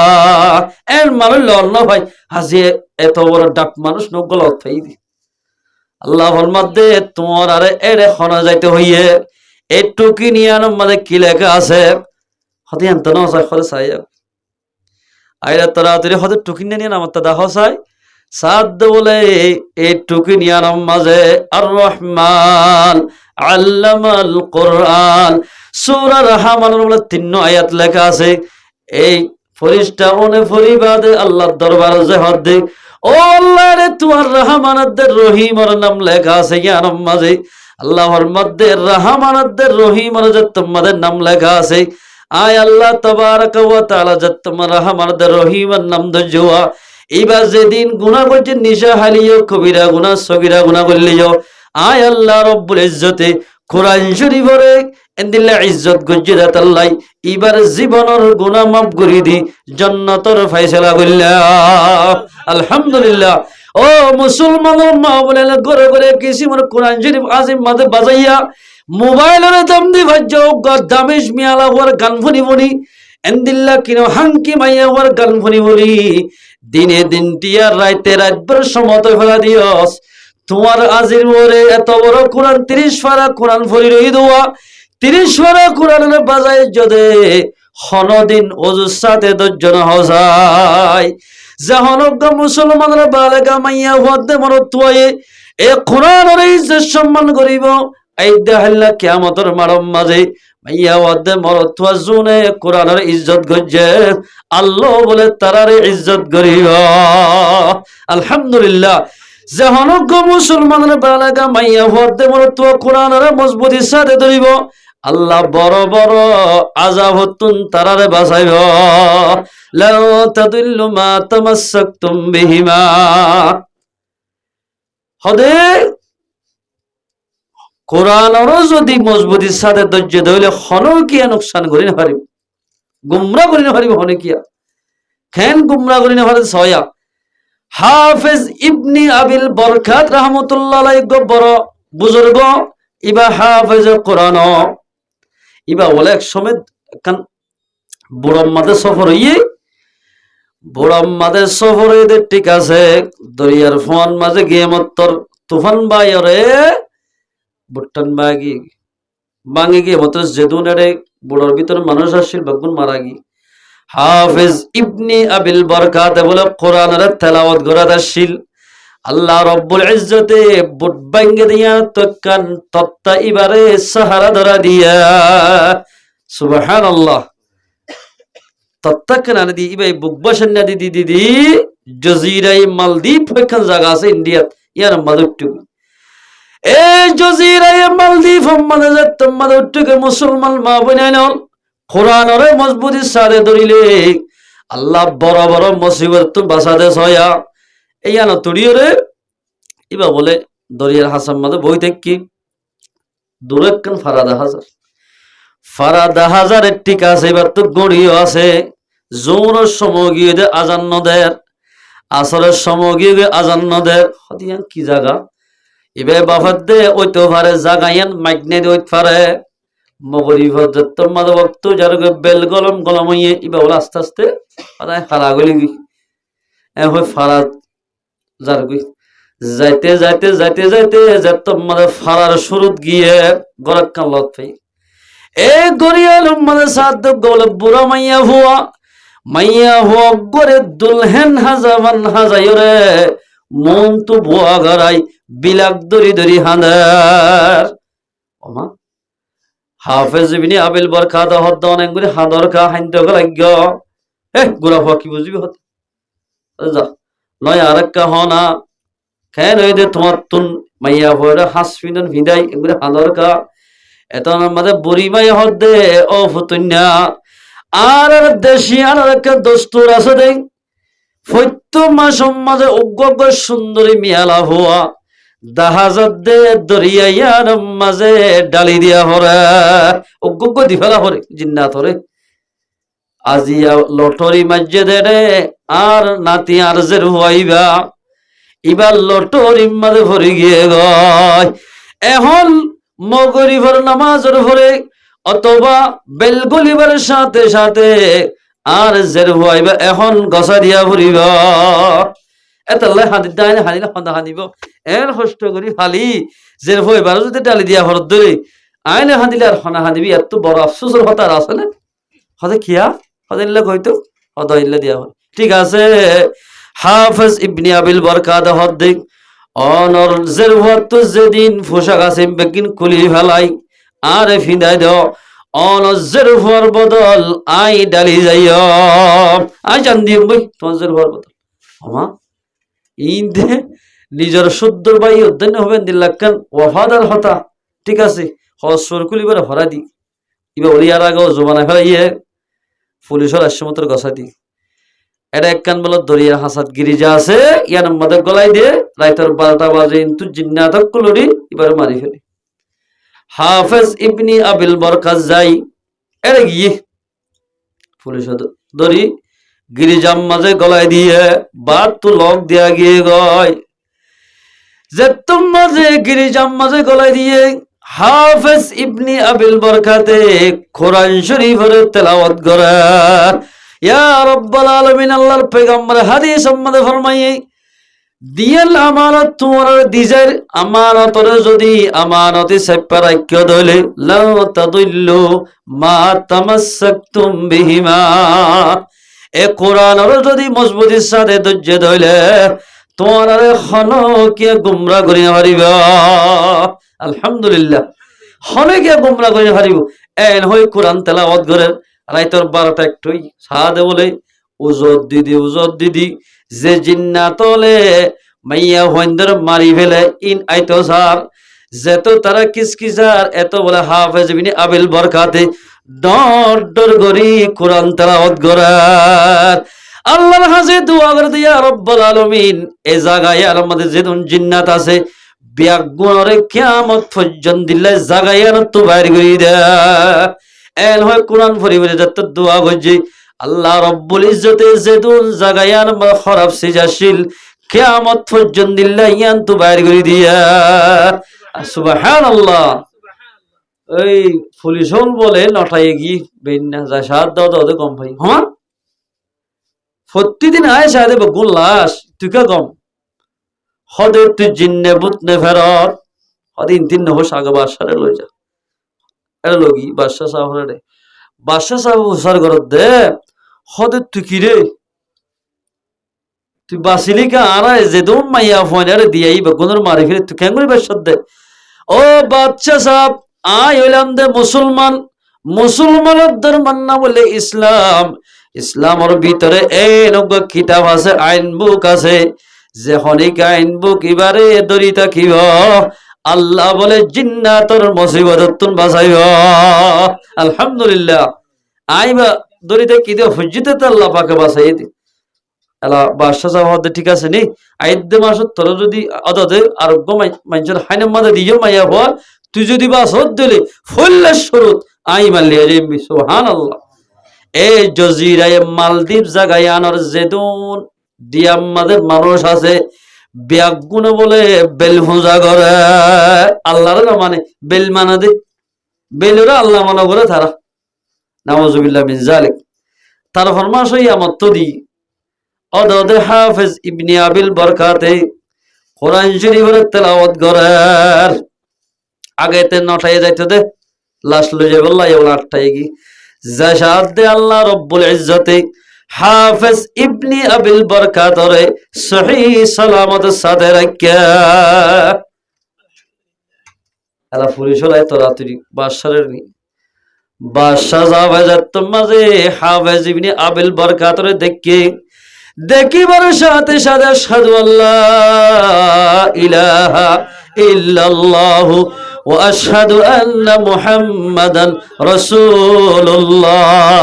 এন মানুষ লন না ভাই হাজি এত বড় ডাক মানুষ নগল অথাই দি আল্লাহর মধ্যে তোমার আরে এরে খনা যাইতে হইয়ে এই টুকিনিয়ানের মধ্যে কি লেখা আছে হতে আনতে না চাই হতে চাই আইরা তাড়াতাড়ি হতে টুকিনিয়ান আমার তা দাহ চাই সাদ বলে এই টুকিনিয়ানের মাঝে আর রহমান আল্লামাল কোরআন সূরা রহমানের বলে 3 আয়াত লেখা আছে এই ফরিস্তা ওনে ফরিবাদে আল্লাহর দরবারে যে হদে ও আল্লাহ রে তোমার রহমানদের রহিমের নাম লেখা আছে ইয়ার মাঝে আল্লাহর মধ্যে রহমানদের রহিমের যে তোমাদের নাম লেখা আছে আয় আল্লাহ তাবারক ওয়া তাআলা যে তোমার রহমানদের রহিমের নাম দজুয়া এবার যেদিন গুনাহ করছে নিশা হালিও কবিরা গুনাহ সগীরা গুনাহ করলিও আয় আল্লাহ রব্বুল ইজ্জতে কোরআন শরীফরে এন্দিল্লা ইজ্জত গজ্জিরাত আল্লাহ এবার জীবনের গুনাহ মাফ করে দি জান্নাতের ফয়সালা কইলা আলহামদুলিল্লাহ ও মুসলমানের মা বলে ঘরে ঘরে কিসিমর কোরআন শরীফ আজিম মাঝে বাজাইয়া মোবাইলের দাম দি ভাজ্য দামেশ মিয়ালা হওয়ার গান ফুনি ফুনি এন্দিল্লা কিনো হাঙ্কি মাইয়া হওয়ার গান ফুনি ফুনি দিনে দিনটি আর রাইতে রাতভর সমত ফেলা দিয়স তোমার আজির মোরে এত বড় কোরআন 30 পারা কোরআন ফরি রই দোয়া 30 পারা কোরআনের বাজায় যদি হনদিন ওজুর সাথে দর্জন হজায় জাহনজ্ঞ মুসলমানরা বালেগা মাইয়া হওয়াতে মরত তুয়ে এ কোরআনের ইজ্জত সম্মান করিব আইদা হাল্লা কিয়ামতের মারম মাঝে মাইয়া ওয়াদে মরত তুয়া জুনে কোরআনের ইজ্জত গজ্জে আল্লাহ বলে তারারে ইজ্জত করিব আলহামদুলিল্লাহ জাহনজ্ঞ মুসলমানরা বালেগা মাইয়া হওয়াতে মরত তুয়া কোরআনের মজবুতির সাথে ধরিব আল্লাহ বড় বড় আযাব হতুন তারারে বাঁচাইব লা তাদুল্লু মা তামাসসাকতুম বিহিমা হদে কোরআনের যদি মজবুতির সাথে ধৈর্য ধইলে হন কি নুকসান করি না পারিব গুমরা করি না পারিব হনে কিয়া খেন গুমরা করি না পারে ছয়া হাফেজ ইবনে আবিল বরকাত রাহমাতুল্লাহ আলাইহি বড় বুজুর্গ ইবা হাফেজ কোরআন ইবা বলে এক সময় কান বড় মাঝে সফর হইয়ে বুড়াম্মাদের সফরে এদের ঠিক আছে দরিয়ার ফোন মাঝে গিয়ে মত্তর তুফান বাইরে বুট্টান বাগি ভাঙে গিয়ে মতো জেদুন এড়ে বুড়োর ভিতর মানুষ আসছিল বাগুন মারা গি হাফিজ ইবনি আবিল বরকাতে বলে কোরআনের তেলাওয়াত করা আসছিল আল্লাহ রব্বুল ইজ্জতে বুট ভাঙ্গে দিয়া তক্কান তত্তা ইবারে সাহারা ধরা দিয়া সুবহানাল্লাহ তত্তাকান দি ইবাই বুকবাসন না দিদি দিদি জজিরাই মালদ্বীপ হইখান জায়গা আছে ইন্ডিয়াত ইয়ার মাদুট্টু এই জজিরাই মালদ্বীপ মানে যত মাদুট্টুকে মুসলমান মা বনাইন কোরআনরে মজবুতি সারে ধরিলে আল্লাহ বড় বড় মুসিবত তো বাঁচাতে ছয়া এইয়ান তুড়িয়রে ইবা বলে দরিয়ার হাসান মাদে বই থেকে দূরেকান ফারাদা হাজারের টিকা আছে এবার তো গড়িও আছে জোরের সময় গিয়ে দে আজান নদের আসরের সময় গিয়ে আজান নদের হদিয়ান কি জায়গা এবার বাফার দে ওই তো পারে জাগাইয়ান মাইকনে ওই পারে মগরি ভদ্রত মাদ বক্ত যার বেল গলম গলম হইয়ে এবার বলে আস্তে আস্তে ফারা গলি গি হই ফারা যার গই যাইতে যাইতে যাইতে যাইতে যত মাদে ফারার শুরুত গিয়ে গরক কান লত পাই এ গরিয়াল মাদে সাদ গোলে বুড়া মাইয়া হুয়া গরে দুলহেন হাজাবান হাজাইরে মন তো বুয়া গরাই বিলাক দরি দরি হাঁদার ওমা হাফেজ ইবনে আবিল বরকাতা হদ অনেক করে হাদর কা হাইন্দ লাগগ গুড়া হওয়া কি বুঝবি হত যা নয় আরেকটা হনা কেন হইতে তোমার তুন মাইয়া হয়ে হাসপিনন ভিদাই এগুলো হাদর কা এত আমাদের বুড়ি মাই হদে ও ফুতুন্যা আর দেশি আর একটা দস্তুর আছে দেখ ফৈত্যমা সমাজে উগ্র সুন্দরী মিয়ালা হওয়া দাহাজত দে দরিয়ার মাঝে ডালি দিয়া হরে উগ্র দিফেলা হরে জিন্নাত হরে আজিয়া লটরি মাঝে দে আর নাতি আর জের হইবা এবার লটরি মাঝে ভরে গিয়ে গয় এখন মগরিবর নামাজের ভরে অথবা বেলগলিবার সাথে সাথে আর জের হইবা এখন গসা দিয়া ভরিব এতালে হানি দাইনে হানিলে হন্দা হানিব এর কষ্ট করি ফালি জের হইবার যদি ডালি দিয়া ভরত ধরে আইনে হানিলে আর হনা হানিবি এত বড় আফসোসের হতার আছে না হদে কিয়া হদিল্লা কইতো হদাইল্লা দিয়া হল ঠিক আছে হাফেজ ইবনে আবিল বরকাত হদ্দে অনর জের হত যেদিন পোশাক আছে বেকিন খুলি ফেলাই আর ফিদাই দাও অনজের হওয়ার বদল আই ডালি যাইও আই জান দিও বই তোমার জের হওয়ার বদল আমা ইন্দে নিজের শুদ্ধ ভাই অধ্যয়ন হবেন দিল্লাকান ওয়াফাদার হতা ঠিক আছে হসর কুলিবার হরা দি ইবা ওলিয়ার আগেও জমানা ফেলাইয়ে পুলিশের আশ্রমতর গছা দি এটা একখান বলো দরিয়া হাসাদ গিরিজা আছে ইয়ার মধ্যে গলাই দিয়ে রাইতর 12টা বাজে কিন্তু জিন্নাতক কুলরি এবার মারি ফেলি হাফেজ ইবনি আবিল বরকাত যাই এরে গিয়ে পুলিশ দরি গিরিজাম মাঝে গলায় দিয়ে বাদ তো লক দিয়া গিয়ে গয় যে তুম মাঝে গিরিজাম মাঝে গলায় দিয়ে হাফেজ ইবনি আবিল বরকাতে কোরআন শরীফের তেলাওয়াত করে ইয়া রাব্বাল আলামিন আল্লাহর পয়গম্বর হাদিস সম্বন্ধে ফরমায়ে দিয়াল আমানত তোমার দিজের আমানতরে যদি আমানতে সেপ্পা রাখ্য দলে লাউ তাদুল্লু মা তামাসসাকতুম বিহিমা এ কোরআনর যদি মজবুতির সাথে ধৈর্য ধইলে তোমার হনকে গুমরা করিয়া পারিব আলহামদুলিল্লাহ হনকে গুমরা করিয়া পারিব এন হই কোরআন তেলাওয়াত করে রাইতর 12টা একটুই সাদে বলে উজত দিদি যে জিন্নাতলে মাইয়া হইন্দর মারি ফেলে ইন আইতো সার যেত তারা কিসকিসার এত বলে হাফেজ ইবনে আবিল বরকাতে ডর ডর গরি কোরআন তেলাওয়াত করার আল্লাহর কাছে দোয়া করে দিয়া রব্বুল আলামিন এই জায়গায় আমাদের যেদিন জিন্নাত আছে বিয়াগুণরে কিয়ামত পর্যন্ত দিলে জায়গায় তো বাইরে করে দেয় এন হয় কোরআন পরিবারে যত দোয়া করছে আল্লাহ রব্বুল ইজ্জতে যেদিন জায়গায় খারাপ সিজাশীল কিয়ামত পর্যন্ত দিলে ইয়ান তো বাইরে করে দিয়া সুবহানাল্লাহ এই পুলিশ বলে লটাই গি বেন্না যা সাত দাও দাও কম ভাই হ্যাঁ প্রতিদিন আয় সাহেব গুল্লাস তুই কে কম হদে তুই জিন্নে বুতনে ফেরত হদিন তিন নহস আগে বাসারে লই যা এটা লগি বাদশা সাহরে বাদশা সাহেব হুসার ঘর দে হদে তুই কি রে তুই বাসিলি কা আরাই যে দম মাইয়া ফোন আরে দিয়াই বেগুনের মারি ফিরে তুই কেন করে বেশত দে ও বাদশা সাহেব আয় হইলাম দে মুসলমান মুসলমানদের মান্না বলে ইসলাম ইসলামের ভিতরে এই নগ কিতাব আছে আইন বুক আছে যে হনিক আইন বুক এবারে দরি থাকিব আল্লাহ বলে জিন্নাতর মুসিবতত তুন বাঁচাইব আলহামদুলিল্লাহ আইবা দরিতে কি দিও হুজ্জতে তো আল্লাহ পাকে বাঁচাই দি এলা বাদশা সাহেব ঠিক আছে নি আইদ্দে মাসত তোর যদি অদদে আরোগ্য মানুষের হাইনের মাঝে দিও মাইয়া হওয়ার তুই যদি বাসত দিলে ফুল্লের শুরুত আই মাল্লি রেমবি সুবহানাল্লাহ এই জজিরায় মালদ্বীপ জায়গায় আনার জেদুন দিয়াম্মাদের মানুষ আছে ব্যাগুণ বলে বেল পূজা করে আল্লাহর না মানে বেল মানা দে বেলরা আল্লাহ মানা করে তারা নাউজুবিল্লাহ মিন যালিক তার ফরমাশ ইয়ামত তো দি অদদে হাফেজ ইবনে আবিল বরকাতে কোরআন শরীফের তেলাওয়াত করার আগেতে নটায় যাইতে দে লাস্ট লই যাবে আল্লাহ এগুলো আটটায় কি জাশাদ দে আল্লাহ রব্বুল ইজ্জতে হাফেজ ইবনে আবিল বরকাতরে সহিহ সালামত সাথে রাখিয়া আলা ফুরিশলাই তোরা তুই বাদশারের নি বাদশা জাওয়াজাত মাঝে হাফেজ ইবনে আবিল বরকাতরে দেখিবার সাথে সাথে আশহাদু আল্লাহ ইলাহা ইল্লাল্লাহু ওয়া আশহাদু আন্না মুহাম্মাদান রাসূলুল্লাহ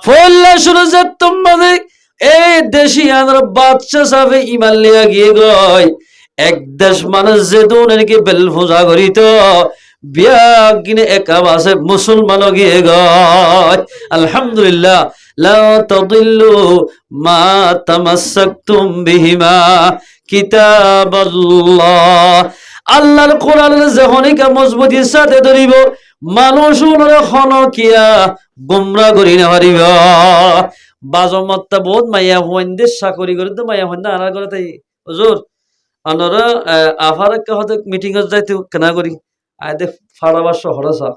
ফল্লা সুরজাত তোমাদের এই দেশি আনর বাদশা সাহেব ইমান লিয়া গিয়ে গয় এক দেশ মানুষ যে দুনেরকে বেল পূজা করিত বিয়া গিনে একা বাসে মুসলমান গিয়ে গয় আলহামদুলিল্লাহ লা তাদিল্লু মা তামাসসাকতুম বিহিমা কিতাবাল্লাহ আল্লাহর কোরআনের যখনই মজবুতির সাথে ধরিব মানুষ ওনারে খনকিয়া গুমরা করি না পারিব বাজমত্তা বহুত মাইয়া হইন্দে চাকরি করে তো মাইয়া হইন্দে আনার করে তাই হুজুর আনারা আফার হতে মিটিং এ যাইতে কেনা করি আইদে ফাড়াবার শহরসা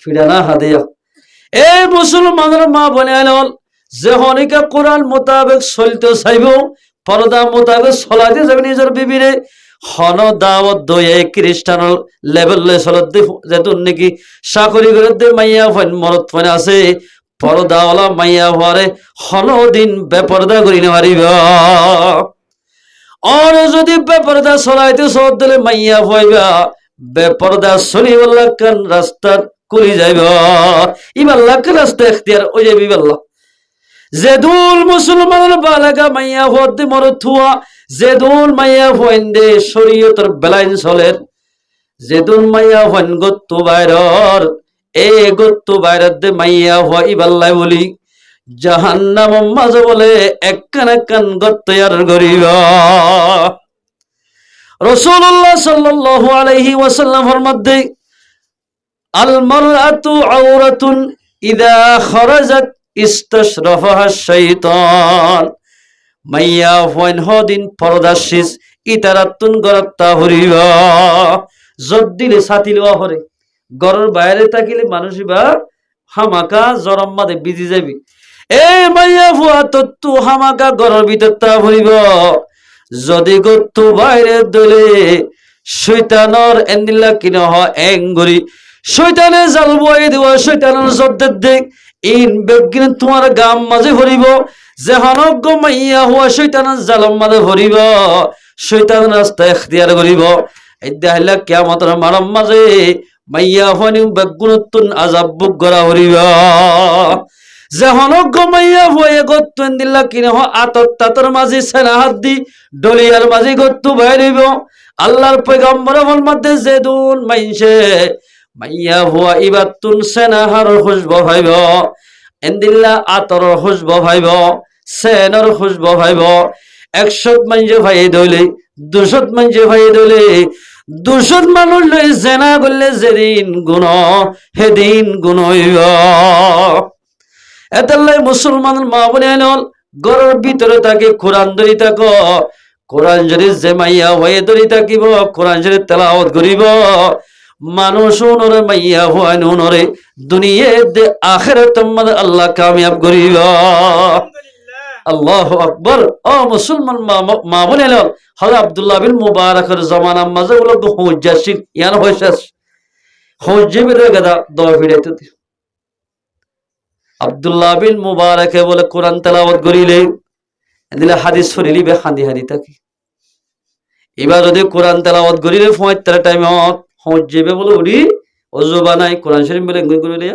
ফিডানা হাদিয়া এই মুসলমানের মা বলে আনল যে হনিকা কোরআন মোতাবেক চলতে চাইব পর্দা মোতাবেক চলাইতে যাবে নিজের বিবিরে হন দাওয়াত দয়ে খ্রিস্টান লেভেল চলত যেহেতু নাকি চাকরি করে দে মাইয়া ফাইন মরত ফাইন আছে পর্দাওয়ালা মাইয়া হওয়ারে হন দিন বেপর্দা করি না পারিব আর যদি বেপর্দা চলাইতে চলত দিলে মাইয়া ফাইবা বেপর্দা চলিবাল্লা কান রাস্তা করি যাইব ইবাল্লা কান রাস্তা এখতিয়ার ওই যাবি বাল্লা যেদুল মুসলমানের বালাগা মাইয়া হতে মরথুয়া যেদুল মাইয়া হইন্দে শরীয়তের বেলাইন চলের যেদুল মাইয়া হইন গত্তু বাইরর এ গত্তু বাইরর দে মাইয়া হওয়া ইবাল্লাই বলি জাহান্নাম মাঝে বলে একখান একখান গত্তয়ার গরিব রাসূলুল্লাহ সাল্লাল্লাহু আলাইহি ওয়াসাল্লাম ফরমাতে আল মারআতু আওরাতুন ইযা খারাজাত ইস্তাশরাফাহা শাইতান মাইয়া ফয়ন হদিন পরদাশিস ইতারাতুন গরাত্তা হরিবা জদ্দিলে ছাতি লওয়া হরে ঘরের বাইরে থাকিলে মানুষই বা হামাকা জরম মাদে বিজি যাবি এই মাইয়া ফুয়া তত্তু হামাকা ঘরের ভিতর তা হরিব যদি গত্তু বাইরে দলে শয়তানর এন্দিল্লা কিনা হ এঙ্গরি শয়তানে জাল বয়ে দেওয়া শয়তানের জদ্দের দেখ ইন বেগিন তোমার গাম মাঝে ভরিব যে হনজ্ঞ মাইয়া হওয়া শৈতানের জালম মাঝে ভরিব শৈতান রাস্তা এখতিয়ার করিব এই দেখাইলা কিয়ামতের মারম মাঝে মাইয়া হওয়ানি বেগুনতুন আযাব বুক করা হরিব যে হনজ্ঞ মাইয়া হয়ে গত্তুন দিল্লা কিনে হ আতর তাতর মাঝে সেনা হাত দি ডলিয়ার মাঝে গত্তু বাইরিব আল্লাহর পয়গম্বর মধ্যে যে দুন মাইনছে মাইয়া হুয়া ইবাতুন সেনাহার খুশব ভাইব এন্দিল্লা আতর খুশব ভাইব সেনার খুশব ভাইব 100 মাইনজে ভাই দইলে 200 মাইনজে ভাই দইলে 200 মানুষ লই জেনা করলে যেদিন গুণ হেদিন গুণ হইব এতাল্লাই মুসলমানের মা বলে আনল ঘরের ভিতরে তাকে কোরআন ধরি থাকো, কোরআন যদি জেমাইয়া হয়ে ধরি থাকিব, কোরআন যদি তেলাওয়াত করিব, মানুষ উনরে মাইয়া হয় উনরে দুনিয়া দে আখিরাত মধ্যে আল্লাহ কামিয়াব করিব। আল্লাহু আকবার। ও মুসলমান মা বলে হযরত আব্দুল্লাহ বিন মুবারকের জামানার মাঝে বলে হুজ্জাসিন ইয়ান হইছাস হুজ্জিবের গাদা দোয়া ফিরাইতে দি। আব্দুল্লাহ বিন মুবারকে বলে কোরআন তেলাওয়াত করিলে দিলে হাদিস পড়িলি বে হাদি হাদি থাকি। এবার যদি কোরআন তেলাওয়াত করিলে ৭৫ টাইমত হুজ্জিবে বলে উড়ি ওযু বানাই কোরআন শরীফ বলে গুই করিলে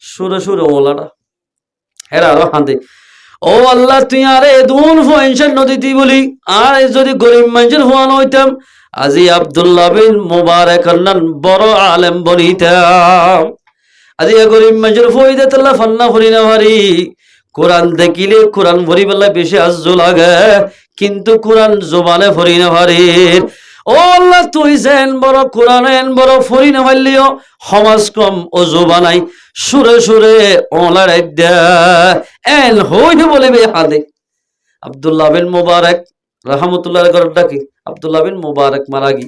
সুরে সুরে ওলাটা হেরা আরো হাঁদে। ও আল্লাহ তুই আরে দুন ফুয়েনশন নদীতে বলি আর যদি গরিব মানুষের হুয়ান হইতাম আজি আব্দুল্লাহ বিন মুবারক নান বড় আলেম বনিতাম। আজি গরিব মানুষের ফুইদে তাল্লা ফান্না ফুরি না ভারি। কোরআন দেখিলে কোরআন ভরি বেলা বেশি আজ্জু লাগে, কিন্তু কোরআন জবানে ফরি না ভারি। ও আল্লাহ তুই যেন বড় কোরআন এন বড় ফরি না ভারলিও সমাজ কম ও জবানাই সুরে সুরে ওলাড়াই দে এন হইতে বলিবে হাদে। আব্দুল্লাহ বিন মুবারক রাহমাতুল্লাহ আলাইহি ডাকি আব্দুল্লাহ বিন মুবারক মারা গি।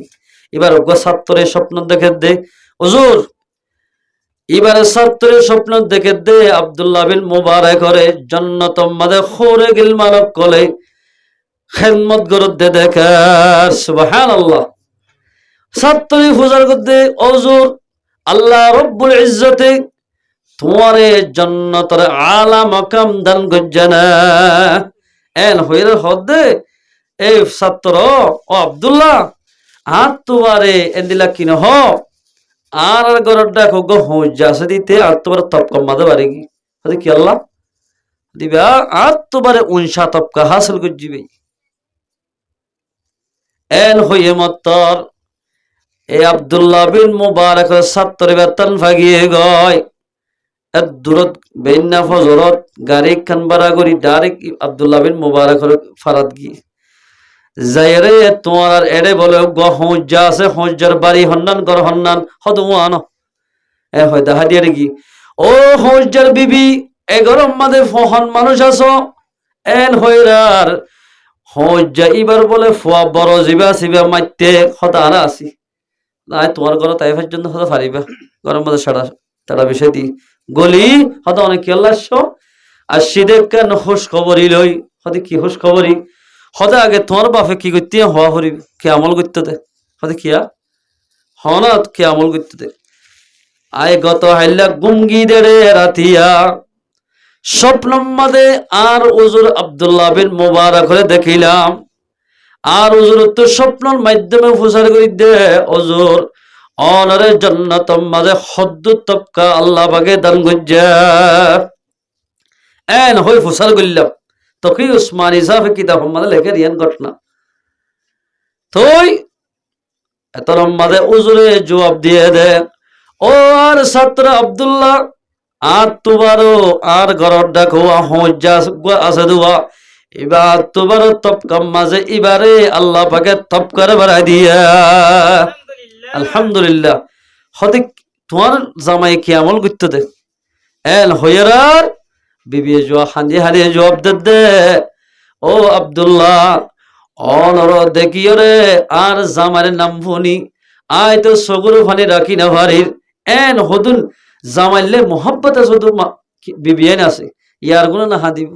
এবার ওগ ছাত্রের স্বপ্ন দেখে দে হুজুর, এবারে ছাত্রের স্বপ্ন দেখে দে আব্দুল্লাহ বিন মুবারক করে জান্নাত মাদে খোরে গিল মালক কলে খেদমত গরত দে দেখে সুবহানাল্লাহ। ছাত্রী ফুজার করতে হুজুর আল্লাহ রব্বুল ইজ্জতে তোমারে জান্নাতের আলা মাকাম দান গজ্জানা এন হইরে হদে এই ছাত্র ও আব্দুল্লাহ হাত তোমারে এন্দিলা কিন হ আর গরত দেখো গো হুজ্জাসে দিতে আর তোমার তপকা মাদে বাড়ি কি কি আল্লাহ দিবা আর তোমারে 59 তপকা হাসিল গজ্জিবে এন হইয়ে মত্তর এই আব্দুল্লাহ বিন মুবারকের ছাত্র বেতন ভাগিয়ে গয় দূরত বেন্না ফজরত গাড়ি খান বাড়া করি ডাইরেক্ট আব্দুল্লাহ বিন মুবারকের ফারাত গিয়ে যাইরে তোমার আর এড়ে বলে হুজ্জা আছে হুজ্জার বাড়ি হন্নান ঘর হন্নান হদওয়ানো এ হয় দেখা দিয়ে কি ও হুজ্জার বিবি এ গরম মাদে ফহন মানুষ আছো এন হইরার হুজ্জা এবার বলে ফুয়া বড় জিবা সিবা মাইতে হতারা আছি নাই তোমার ঘর তাই পর্যন্ত হতে পারিবা গরম মাদে সাড়া তারা বিষয় দি গলি হয়তো অনেক কেল্লাস আর সিদে কেন হুশ খবরই লই হতে কি হুশ খবরই হতে আগে তোমার বাপে কি করতে হওয়া হরি কে আমল করতে দে হতে কিয়া হনা কে আমল করতে দে আয় গত হাইলা গুঙ্গি দেড়ে রাতিয়া স্বপ্ন মাদে আর হুজুর আব্দুল্লাহ বিন মুবারক করে দেখিলাম আর হুজুর তো স্বপ্নের মাধ্যমে ফুসার করি দে হুজুর অনরে জান্নাত মাঝে হদ্দু তবকা আল্লাহ বাগে দান গজ্জা এন হই ফুসার গল্লাম তকি উসমানী সাহেব কিতাব মাঝে লেখে দিয়েন ঘটনা তুই এত মাঝে উজুরে জবাব দিয়ে দে ও আর ছাত্র আব্দুল্লাহ আর তুবারও আর ঘরত ডাকো হজ্জা আছে দুয়া এবার তুবারও তপকাম মাঝে এবারে আল্লাহ পাকে তপ করে বাড়াই দিয়া আলহামদুলিল্লাহ হতে তোমার জামাই কি আমল করতে দে এন হইয়ার বিবি জোয়া হাঁদি হারিয়ে জবাব দে ও আব্দুল্লাহ অনর দেখিও রে আর জামার নাম ফনি আয় তো সগুরু ফানি রাখি না ভারির এন হদুন জামাইলে মোহাব্বত আছে তো বিবি এন আছে ইয়ার গুলো না হাদিব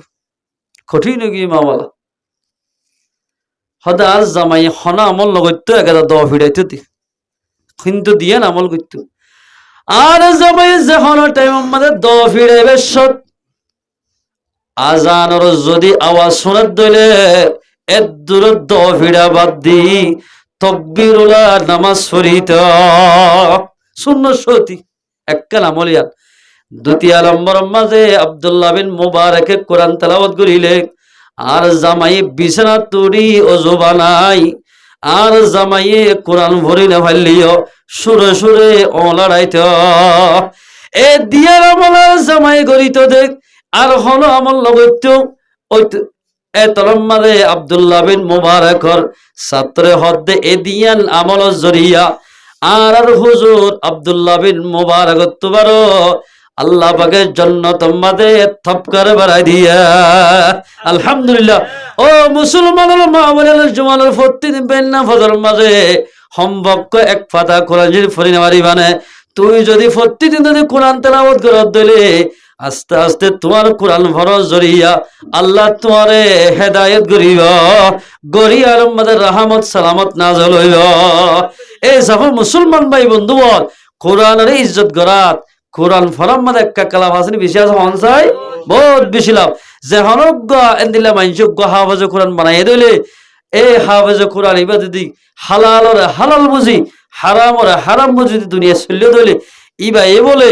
কঠিন কি মাওয়ালা হদা আর জামাই হনা আমল লগতো এগাদা দোয়া ফিরাইতে দি কিন্তু দিয়ে আমল করতো আর জামাই যখন টাইম আমাদের দোয়া ফিরাইবে সত আজানর যদি আওয়াজ শোনার দইলে এর দূর দোয়া ফিরা বাদ দি তকবীরুল্লাহ নামাজ পড়িত শূন্য সতী এককাল আমলিয়ান দ্বিতীয় নম্বর মাঝে আব্দুল্লাহ বিন মুবারকে কোরআন তেলাওয়াত করিলে আর জামাই বিছানা তুড়ি ওযু বানাই আর জামাইয়ে কোরআন ভরি না ভাল্লিও সুরে সুরে ও লড়াইত এ দিয়ার আমল জামাই গরিত দেখ আর হলো আমল লগত ওই এ তলম্মাদে আব্দুল্লাহ বিন মুবারকর ছাত্রে হদ্দে এ দিয়ান আমল জরিয়া আর হুজুর আব্দুল্লাহ বিন মুবারক তুবারো আল্লাহ পাকের জন্য তোমাদের থপকার বাড়াই দিয়া আলহামদুলিল্লাহ। ও মুসলমানের মা বোনের জুমানের প্রতিদিন বেন্না ফজর মাঝে সম্পর্ক এক পাতা কোরআন শরীফ পড়ি না পারিবানে। তুই যদি প্রতিদিন যদি কোরআন তেলাওয়াত করে দিলে আস্তে আস্তে তোমার কোরআন ফরজ জরিয়া আল্লাহ তোমারে হেদায়েত করিব, গরিয়ার মধ্যে রহমত সালামত নাযিল হইব। এই সফর মুসলমান ভাই বন্ধু বল কোরআনের ইজ্জত করাত কোরআন ফরাম মধ্যে একটা কালাম আছে বেশি আছে হনসাই বহুত বেশি লাভ। যে হনজ্ঞ এন্দিলা মাইনযোগ্য হাফেজ কোরআন বানাই দিলে এই হাফেজ কোরআন এবার যদি হালাল হালাল বুঝি হারাম হারাম বুঝি দুনিয়া চলিয়ে দিলে ইবা এ বলে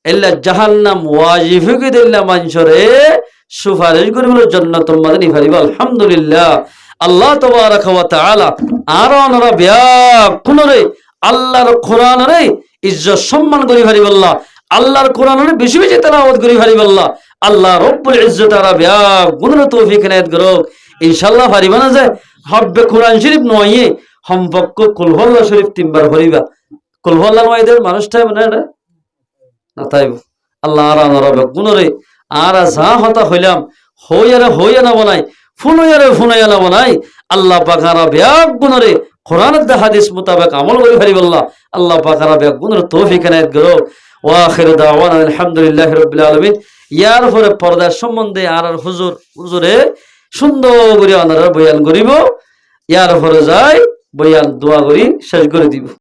এল্লা জাহান্নাম ওয়াজিব হয়ে দিল্লা মানসরে সুপারিশ করিবার জন্য তোমাদের নিফারিব। আলহামদুলিল্লাহ। আল্লাহ তাবারাক ওয়া তাআলা আর অনরা ব্যাকুনরে আল্লাহর কোরআনরে ইজ্জত সম্মান করি পারিবাল্লাহ, আল্লাহর কোরআনরে বেশি বেশি তেলাওয়াত করি পারিবাল্লাহ। আল্লাহ রব্বুল ইজ্জত আর ব্যাকুনরে তৌফিক এনায়েত করুক ইনশাআল্লাহ। পারিবা না যে হব্বে কোরআন শরীফ নয় সম্পর্ক কুল হুয়াল্লাহ শরীফ তিনবার পড়িবা। কুল হুয়াল্লাহ নয়দের মানুষটাই মানে এটা না তাই আল্লাহ আর আনরা গুণরে আর যা হতা হইলাম হইয়া না বনাই ফুনইয়ারে না বনাই আল্লাহ পাকারা ব্যাগ গুণরে কোরআনের হাদিস মোতাবেক আমল করে পারিবাল্লাহ। আল্লাহ পাকারা ব্যাগ গুণরে তৌফিক এনায়েত করুক। ওয়া আখিরু দাওয়ানা আলহামদুলিল্লাহি রাব্বিল আলামিন। ইয়ার পরে পর্দার সম্বন্ধে আর হুজুরে সুন্দর করে আনারা বয়ান করিব। ইয়ার পরে যাই বয়ান দোয়া করি শেষ করে দিব।